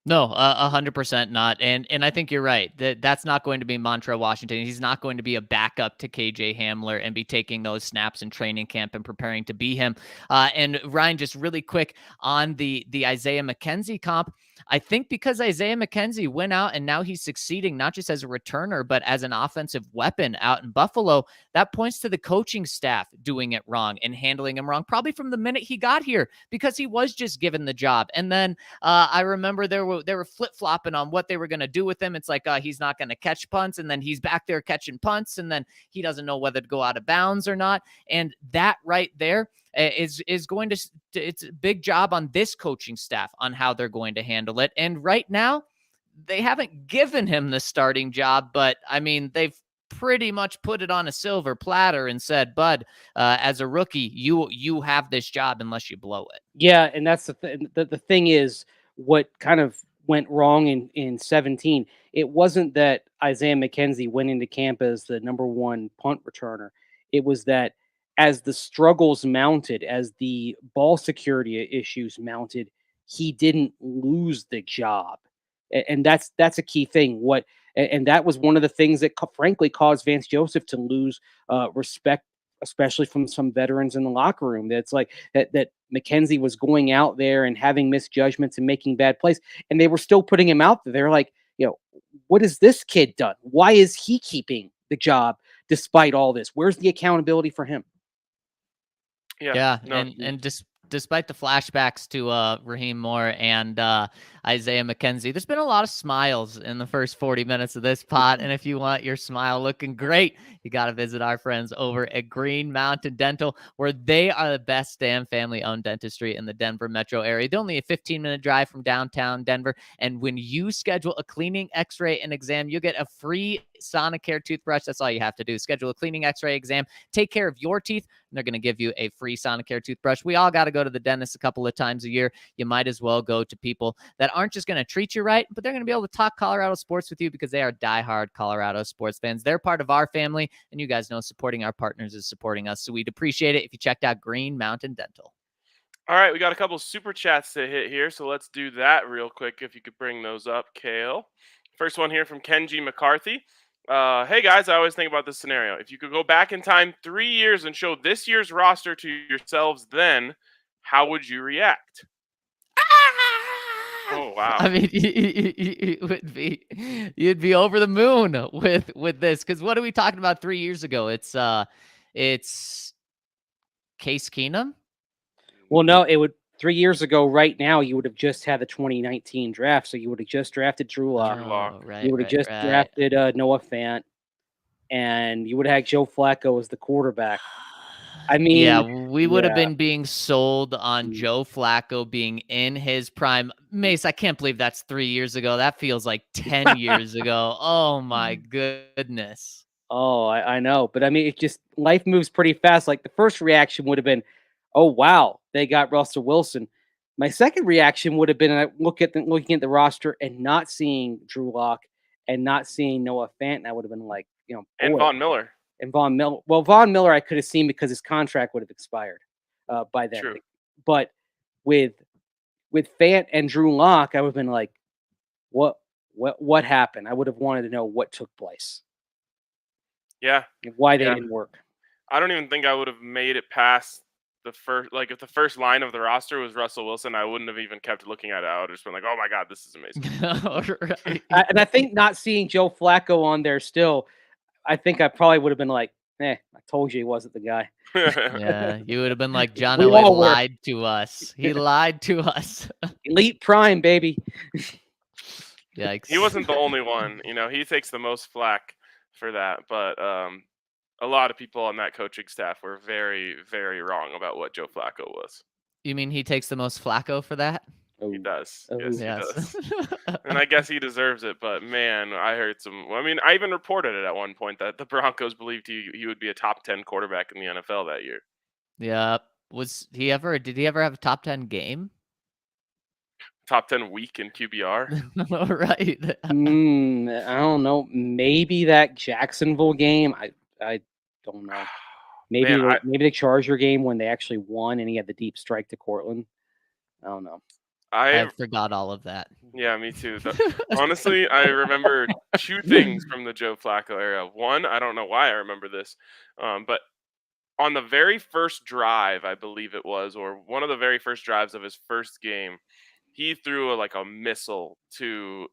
No, 100% not. And I think you're right. That's not going to be Montrell Washington. He's not going to be a backup to KJ Hamler and be taking those snaps in training camp and preparing to be him. And Ryan, just really quick on the Isaiah McKenzie comp. I think because Isaiah McKenzie went out and now he's succeeding, not just as a returner, but as an offensive weapon out in Buffalo, that points to the coaching staff doing it wrong and handling him wrong, probably from the minute he got here, because he was just given the job. And then I remember they were flip-flopping on what they were going to do with him. It's like, he's not going to catch punts, and then he's back there catching punts, and then he doesn't know whether to go out of bounds or not. And that right there is going to, it's a big job on this coaching staff on how they're going to handle it. And right now, they haven't given him the starting job, but I mean, they've pretty much put it on a silver platter and said, Bud, as a rookie, you have this job unless you blow it. Yeah, and that's the thing is what kind of went wrong in 17. It wasn't that Isaiah McKenzie went into camp as the number one punt returner. It was that as the struggles mounted, as the ball security issues mounted, he didn't lose the job. And that's a key thing. And that was one of the things that frankly caused Vance Joseph to lose respect, especially from some veterans in the locker room. That's like that McKenzie was going out there and having misjudgments and making bad plays, and they were still putting him out there. They're like, what has this kid done? Why is he keeping the job despite all this? Where's the accountability for him? Yeah. And despite the flashbacks to Raheem Moore and Isaiah McKenzie, there's been a lot of smiles in the first 40 minutes of this pod. And if you want your smile looking great, you got to visit our friends over at Green Mountain Dental, where they are the best damn family-owned dentistry in the Denver metro area. They're only a 15-minute drive from downtown Denver. And when you schedule a cleaning, x-ray, and exam, you'll get a free Sonicare toothbrush. That's all you have to do. Schedule a cleaning, x-ray, exam, take care of your teeth, and they're going to give you a free Sonicare toothbrush. We all got to go to the dentist a couple of times a year. You might as well go to people that aren't just going to treat you right, but they're going to be able to talk Colorado sports with you because they are diehard Colorado sports fans. They're part of our family, and you guys know supporting our partners is supporting us, so we'd appreciate it if you checked out Green Mountain Dental. All right, we got a couple super chats to hit here, so let's do that real quick if you could bring those up, Kale. First one here from Kenji McCarthy. Hey guys, I always think about this scenario. If you could go back in time 3 years and show this year's roster to yourselves then, how would you react? Oh wow! I mean, you'd be over the moon with this, because what are we talking about 3 years ago? It's Case Keenum. Well, no, it would 3 years ago. Right now, you would have just had the 2019 draft, so you would have just drafted Drew Lock. Right, you would have just drafted Noah Fant, and you would have had Joe Flacco as the quarterback. I mean, yeah, we would have been being sold on Joe Flacco being in his prime. Mase, I can't believe that's 3 years ago. That feels like 10 years ago. Oh my goodness. Oh, I know, but I mean, it just life moves pretty fast. Like the first reaction would have been, "Oh wow, they got Russell Wilson." My second reaction would have been looking at the roster and not seeing Drew Lock and not seeing Noah Fant. And I would have been like, and Von Miller. And Von Miller. Well, Von Miller I could have seen because his contract would have expired by then. True. But with Fant and Drew Lock, I would have been like, what happened? I would have wanted to know what took place. Yeah. Why they didn't work. I don't even think I would have made it past the first. Like if the first line of the roster was Russell Wilson, I wouldn't have even kept looking at it. I would have just been like, "Oh my god, this is amazing." Right. And I think not seeing Joe Flacco on there still, I think I probably would have been like, I told you he wasn't the guy. Yeah, you would have been like, John We Elway all were. lied to us. He lied to us. Elite Prime, baby. Yikes. He wasn't the only one. He takes the most flack for that. But a lot of people on that coaching staff were very, very wrong about what Joe Flacco was. You mean he takes the most Flacco for that? He does. Oh, Yes, yes. he does. And I guess he deserves it. But man, I heard some. I mean, I even reported it at one point that the Broncos believed he would be a top 10 quarterback in the NFL that year. Yeah. Did he ever have a top 10 game? Top 10 week in QBR. Right. I don't know. Maybe that Jacksonville game. I don't know. Maybe maybe the Charger game when they actually won and he had the deep strike to Cortland. I don't know. I forgot all of that. Yeah, me too. Honestly, I remember two things from the Joe Flacco era. One, I don't know why I remember this, but on the very first drive, I believe it was, or one of the very first drives of his first game, he threw a missile to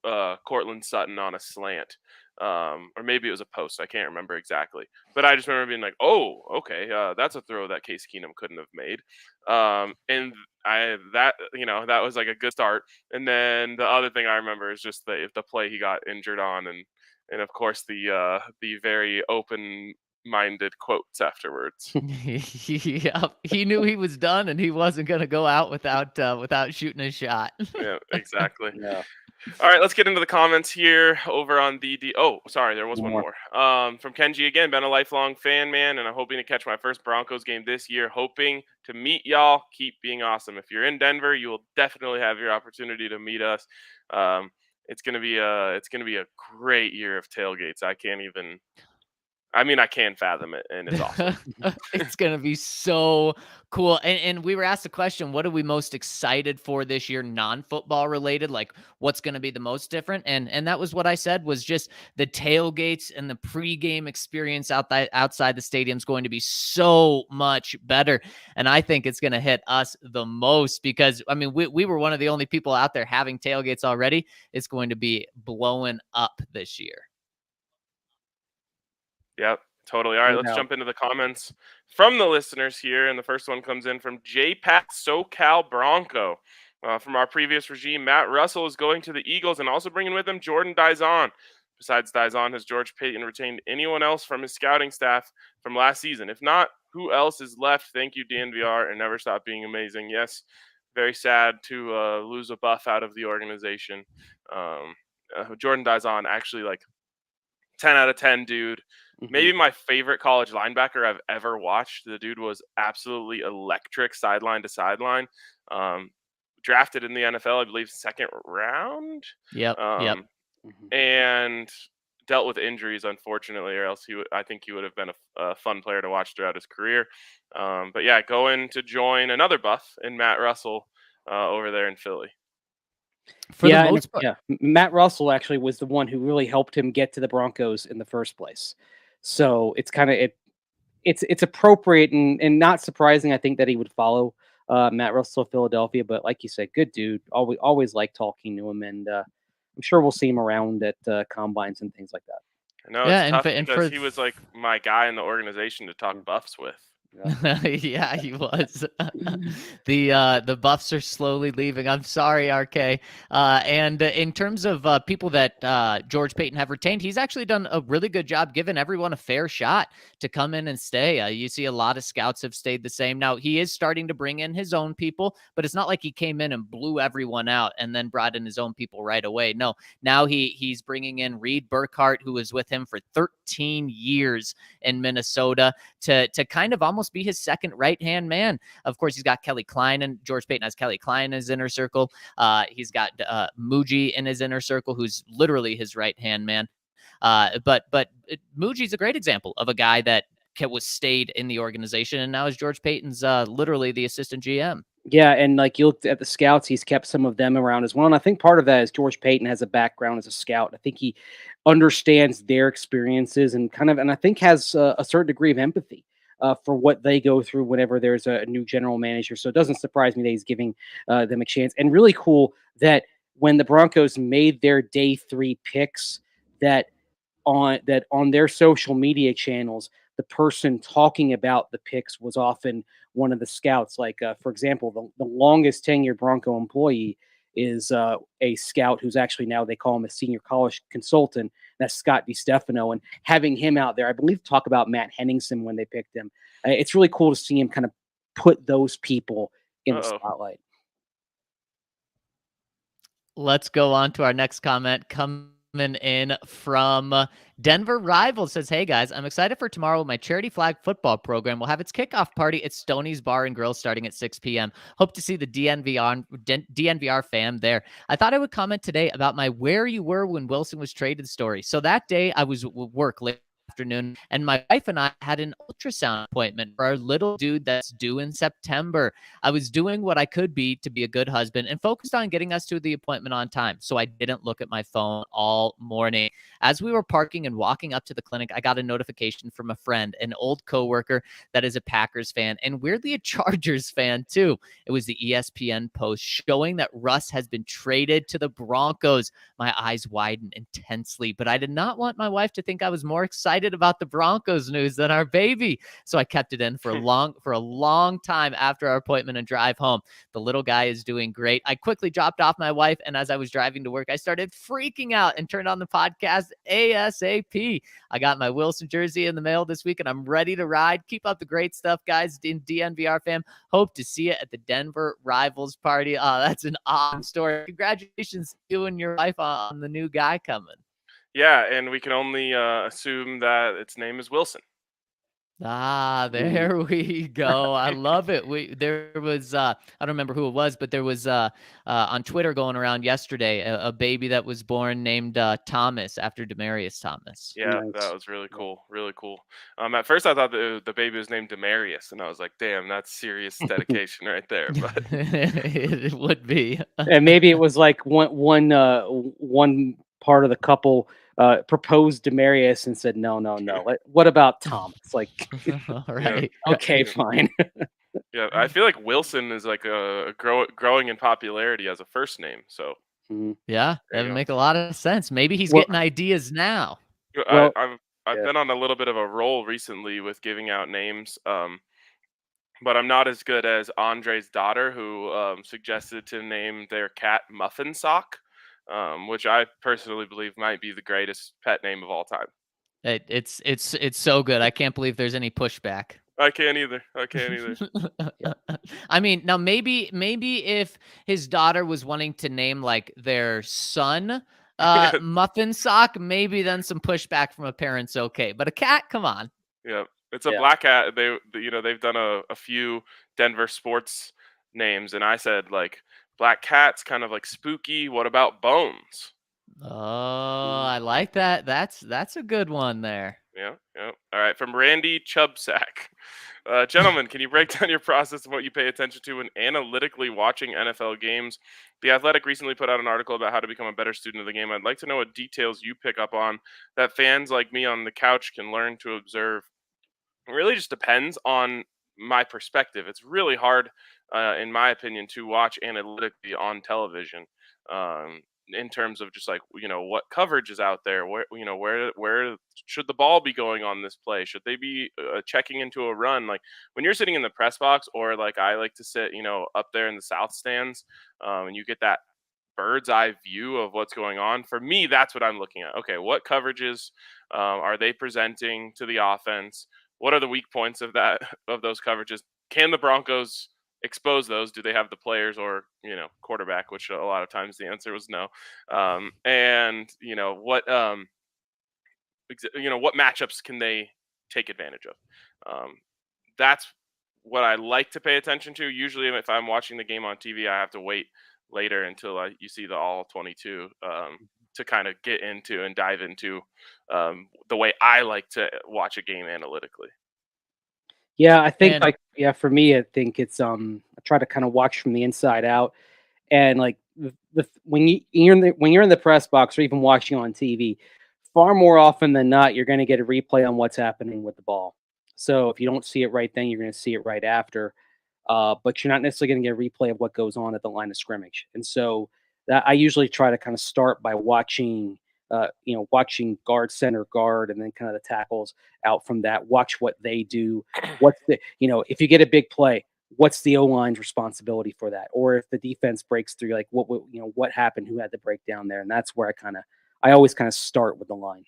Cortland Sutton on a slant. Or maybe it was a post. I can't remember exactly. But I just remember being like, oh, okay, that's a throw that Case Keenum couldn't have made. And that was like a good start. And then the other thing I remember is just the play he got injured on, and of course the very open minded quotes afterwards. Yeah, he knew he was done, and he wasn't going to go out without shooting a shot. Yeah, exactly. Yeah. All right, let's get into the comments here over on oh, sorry, there was One one more. From Kenji again, been a lifelong fan, man, and I'm hoping to catch my first Broncos game this year. Hoping to meet y'all. Keep being awesome. If you're in Denver, you will definitely have your opportunity to meet us. It's gonna be a great year of tailgates. I can't fathom it, and it's awesome. It's going to be so cool. And we were asked the question, what are we most excited for this year, non-football related? Like, what's going to be the most different? And that was what I said, was just the tailgates and the pregame experience outside the stadium is going to be so much better. And I think it's going to hit us the most because, I mean, we were one of the only people out there having tailgates already. It's going to be blowing up this year. Yep, totally. All right, let's jump into the comments from the listeners here. And the first one comes in from JPat SoCal Bronco. From our previous regime, Matt Russell is going to the Eagles and also bringing with him Jordan Dizon. Besides Dizon, has George Payton retained anyone else from his scouting staff from last season? If not, who else is left? Thank you, DNVR, and never stop being amazing. Yes, very sad to lose a buff out of the organization. Jordan Dizon, actually, like 10 out of 10, dude. Maybe my favorite college linebacker I've ever watched. The dude was absolutely electric, sideline to sideline. Drafted in the NFL, I believe, second round. Yep. And dealt with injuries, unfortunately, or else I think he would have been a fun player to watch throughout his career. But yeah, going to join another buff in Matt Russell over there in Philly. Matt Russell actually was the one who really helped him get to the Broncos in the first place. So it's kind of it's appropriate and not surprising, I think, that he would follow Matt Russell of Philadelphia. But like you said, good dude. Always like talking to him, and I'm sure we'll see him around at combines and things like that. I know it's tough because he was like my guy in the organization to talk buffs with. Yeah, he was. The buffs are slowly leaving. I'm sorry, RK. And in terms of people that George Payton have retained, he's actually done a really good job giving everyone a fair shot to come in and stay. You see a lot of scouts have stayed the same. Now, he is starting to bring in his own people, but it's not like he came in and blew everyone out and then brought in his own people right away. No, now he's bringing in Reed Burkhardt, who was with him for 13 years in Minnesota, to kind of almost be his second right-hand man. Of course, he's got Kelly Klein, and George Payton has Kelly Klein in his inner circle. He's got Muji in his inner circle, who's literally his right-hand man. But Muji's a great example of a guy that was stayed in the organization, and now is George Payton's literally the assistant GM. Yeah, and like you looked at the scouts, he's kept some of them around as well. And I think part of that is George Payton has a background as a scout. I think he understands their experiences and I think has a certain degree of empathy for what they go through whenever there's a new general manager. So it doesn't surprise me that he's giving them a chance. And really cool that when the Broncos made their day 3 picks, that on their social media channels, the person talking about the picks was often one of the scouts. Like, for example, the longest tenured Bronco employee is a scout who's actually now they call him a senior college consultant. That's Scott DiStefano. And having him out there, I believe, talk about Matt Henningsen when they picked him. It's really cool to see him kind of put those people in the spotlight. Let's go on to our next comment. Coming in from Denver Rivals, says, "Hey guys, I'm excited for tomorrow. My charity flag football program will have its kickoff party at Stoney's Bar and Grill starting at 6 p.m. Hope to see the DNVR fam there. I thought I would comment today about my where you were when Wilson was traded story. So that day I was at work late afternoon, and my wife and I had an ultrasound appointment for our little dude that's due in September. I was doing what I could be to be a good husband and focused on getting us to the appointment on time, so I didn't look at my phone all morning. As we were parking and walking up to the clinic, I got a notification from a friend, an old coworker that is a Packers fan and weirdly a Chargers fan too. It was the ESPN post showing that Russ has been traded to the Broncos. My eyes widened intensely, but I did not want my wife to think I was more excited excited about the Broncos news than our baby. So I kept it in for a long time after our appointment and drive home. The little guy is doing great. I quickly dropped off my wife, and as I was driving to work, I started freaking out and turned on the podcast ASAP. I got my Wilson jersey in the mail this week, and I'm ready to ride. Keep up the great stuff, guys. In DNVR fam, hope to see you at the Denver Rivals party. That's an awesome story. Congratulations to you and your wife on the new guy coming. Yeah, and we can only assume that its name is Wilson. There we go. I love it. There was I don't remember who it was, but there was on Twitter going around yesterday a baby that was born named Thomas after Demaryius Thomas. Yeah, Nice. that was really cool. Really cool. At first I thought the baby was named Demarius, and I was like, damn, that's serious dedication right there. But It would be. And maybe it was like one part of the couple proposed Demarius and said, no. What about Thomas? Like, All right. okay, fine. yeah, I feel like Wilson is like growing in popularity as a first name. So Yeah, There that you would go. make a lot of sense. Maybe he's Well- getting ideas now. Well, I've yeah. been on a little bit of a roll recently with giving out names. But I'm not as good as Andre's daughter, who suggested to name their cat Muffin Sock, which I personally believe might be the greatest pet name of all time. It's so good. I can't believe there's any pushback. I can't either. I mean, now maybe if his daughter was wanting to name like their son Muffin Sock, maybe then some pushback from a parent's okay. But a cat, come on. Yeah, it's a Yeah. black cat. They've done a few Denver sports names, and I said like black cat's kind of like spooky. What about Bones? Oh, I like that. That's a good one there. Yeah. All right, from Randy Chubsack. Gentlemen, can you break down your process of what you pay attention to when analytically watching NFL games? The Athletic recently put out an article about how to become a better student of the game. I'd like to know what details you pick up on that fans like me on the couch can learn to observe. It really just depends on my perspective. It's really hard, in my opinion, to watch analytically on television. In terms of just like what coverage is out there, where should the ball be going on this play? Should they be checking into a run? Like when you're sitting in the press box, or like I like to sit, up there in the south stands, and you get that bird's eye view of what's going on. For me, that's what I'm looking at. Okay, what coverages are they presenting to the offense? What are the weak points of those coverages? Can the Broncos expose those? Do they have the players or quarterback? Which a lot of times the answer was no. And what matchups can they take advantage of? That's what I like to pay attention to. Usually, if I'm watching the game on TV, I have to wait later until you see the all 22 to kind of get into and dive into the way I like to watch a game analytically. Yeah, I think And- for me, I think it's I try to kind of watch from the inside out, and like when you're in the press box or even watching on TV, far more often than not, you're going to get a replay on what's happening with the ball. So if you don't see it right then, you're going to see it right after. But you're not necessarily going to get a replay of what goes on at the line of scrimmage. And so that I usually try to kind of start by watching guard, center, guard, and then kind of the tackles out from that. Watch what they do. What's if you get a big play, what's the O-line's responsibility for that? Or if the defense breaks through, like what happened, who had the breakdown there? And that's where I always kind of start with the line.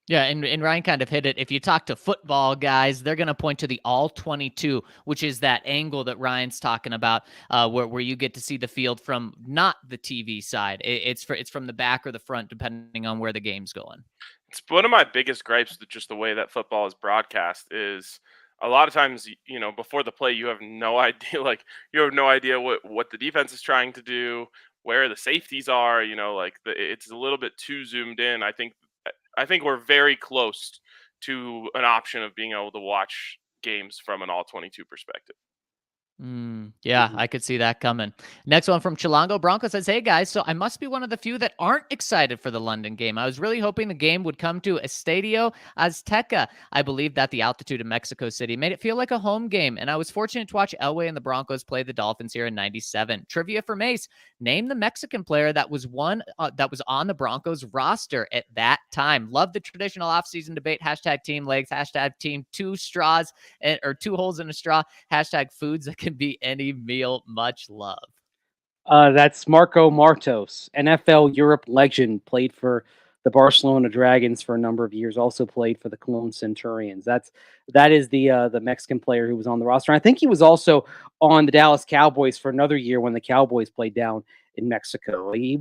Yeah, and Ryan kind of hit it. If you talk to football guys, they're going to point to the all 22, which is that angle that Ryan's talking about, where you get to see the field from not the TV side. It's from the back or the front, depending on where the game's going. It's one of my biggest gripes with just the way that football is broadcast is a lot of times, before the play, you have no idea. Like you have no idea what the defense is trying to do, where the safeties are. It's a little bit too zoomed in. I think we're very close to an option of being able to watch games from an all 22 perspective. Yeah, I could see that coming. Next one from Chilango Bronco says, "Hey guys, so I must be one of the few that aren't excited for the London game. I was really hoping the game would come to Estadio Azteca. I believe that the altitude of Mexico City made it feel like a home game, and I was fortunate to watch Elway and the Broncos play the Dolphins here in '97. Trivia for Mase: name the Mexican player that was on the Broncos roster at that time. Love the traditional offseason debate. Hashtag team legs. Hashtag team two straws or two holes in a straw. Hashtag foods that can be any meal. Much love." That's Marco Martos, NFL Europe legend, played for the Barcelona Dragons for a number of years. Also played for the Cologne Centurions. That is the Mexican player who was on the roster. And I think he was also on the Dallas Cowboys for another year when the Cowboys played down in Mexico. They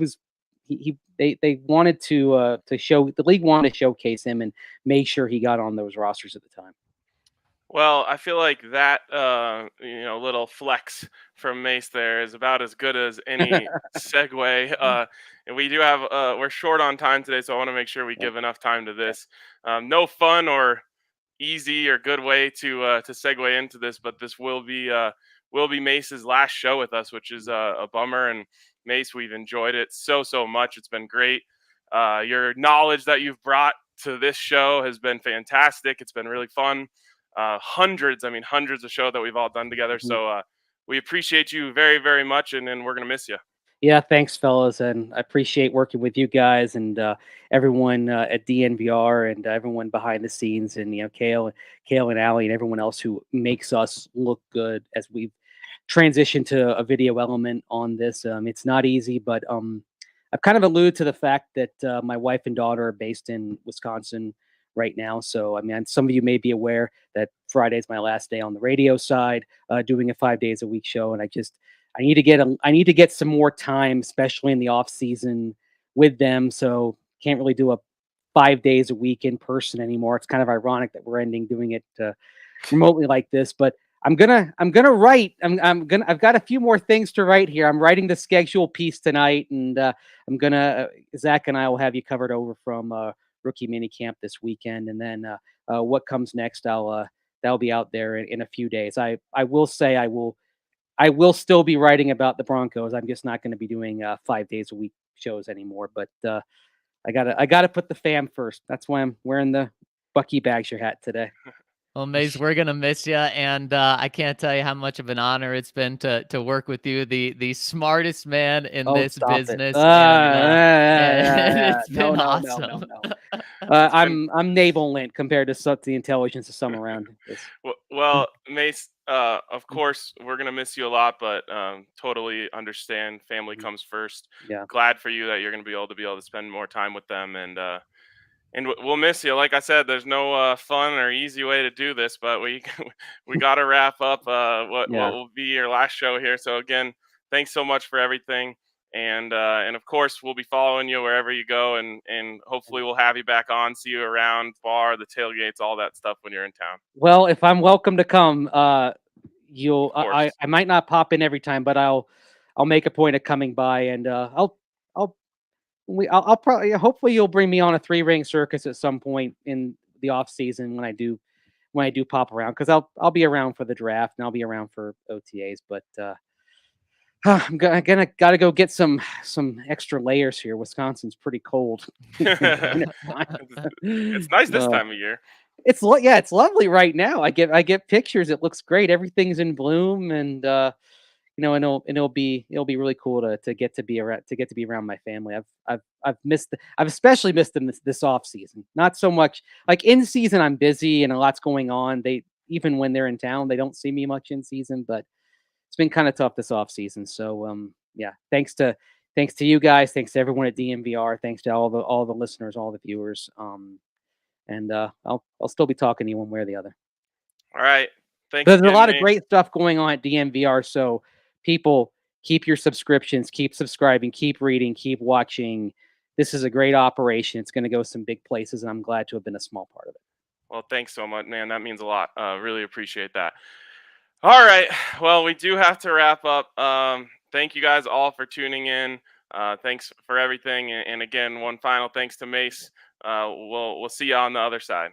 wanted to show the league wanted to showcase him and make sure he got on those rosters at the time. Well, I feel like that little flex from Mase there is about as good as any segue. And we do have we're short on time today, so I want to make sure we give enough time to this. No fun or easy or good way to segue into this, but this will be Mace's last show with us, which is a bummer. And Mase, we've enjoyed it so much. It's been great. Your knowledge that you've brought to this show has been fantastic. It's been really fun. Hundreds of shows that we've all done together. So we appreciate you very, very much, and we're going to miss you. Yeah, thanks, fellas, and I appreciate working with you guys and everyone at DNVR and everyone behind the scenes, and Kale and Allie and everyone else who makes us look good as we've transitioned to a video element on this. It's not easy, but I've kind of alluded to the fact that my wife and daughter are based in Wisconsin right now. So, I mean, some of you may be aware that Friday is my last day on the radio side, doing a 5 days a week show, and I need to get some more time, especially in the off season, with them. So can't really do a 5 days a week in person anymore. It's kind of ironic that we're ending doing it remotely like this, but I'm gonna write. I've got a few more things to write here. I'm writing the schedule piece tonight, and I'm gonna Zach and I will have you covered over from rookie minicamp this weekend, and then what comes next, that'll be out there in a few days. I will say I will still be writing about the Broncos. I'm just not going to be doing 5 days a week shows anymore. But I gotta put the fam first. That's why I'm wearing the Bucky Bagshire hat today. Well, Maze, we're gonna miss you, and I can't tell you how much of an honor it's been to work with you, the smartest man in this business. It's been awesome. I'm naval lint compared to the intelligence of some around. Well, Mace, of course, we're gonna miss you a lot, but totally understand. Family comes first. Yeah. Glad for you that you're gonna be able to spend more time with them, and we'll miss you. Like I said, there's no fun or easy way to do this, but we got to wrap up what will be your last show here. So again, thanks so much for everything, and of course we'll be following you wherever you go, and hopefully we'll have you back on, see you around bar, the tailgates, all that stuff when you're in town. Well, if I'm welcome to come, I might not pop in every time, but I'll make a point of coming by, and I'll probably, hopefully you'll bring me on a 3-ring circus at some point in the off season when I do pop around, because I'll be around for the draft and I'll be around for OTAs, but I'm gotta go get some extra layers here. Wisconsin's pretty cold. It's nice this time of year. It's lovely right now. I get pictures. It looks great. Everything's in bloom, and and it'll be really cool to get to be around my family. I've especially missed them this off season. Not so much like in season. I'm busy and a lot's going on. Even when they're in town, they don't see me much in season. But it's been kind of tough this off season. So yeah, thanks to you guys. Thanks to everyone at DNVR. Thanks to all the listeners, all the viewers. And I'll still be talking to you one way or the other. All right. Thanks. There's a lot of great stuff going on at DNVR. So people, keep your subscriptions, keep subscribing, keep reading, keep watching. This is a great operation. It's going to go some big places, and I'm glad to have been a small part of it. Well, thanks so much, man. That means a lot. Really appreciate that. All right. Well, we do have to wrap up. Thank you guys all for tuning in. Thanks for everything. And again, one final thanks to Mase. We'll see you on the other side.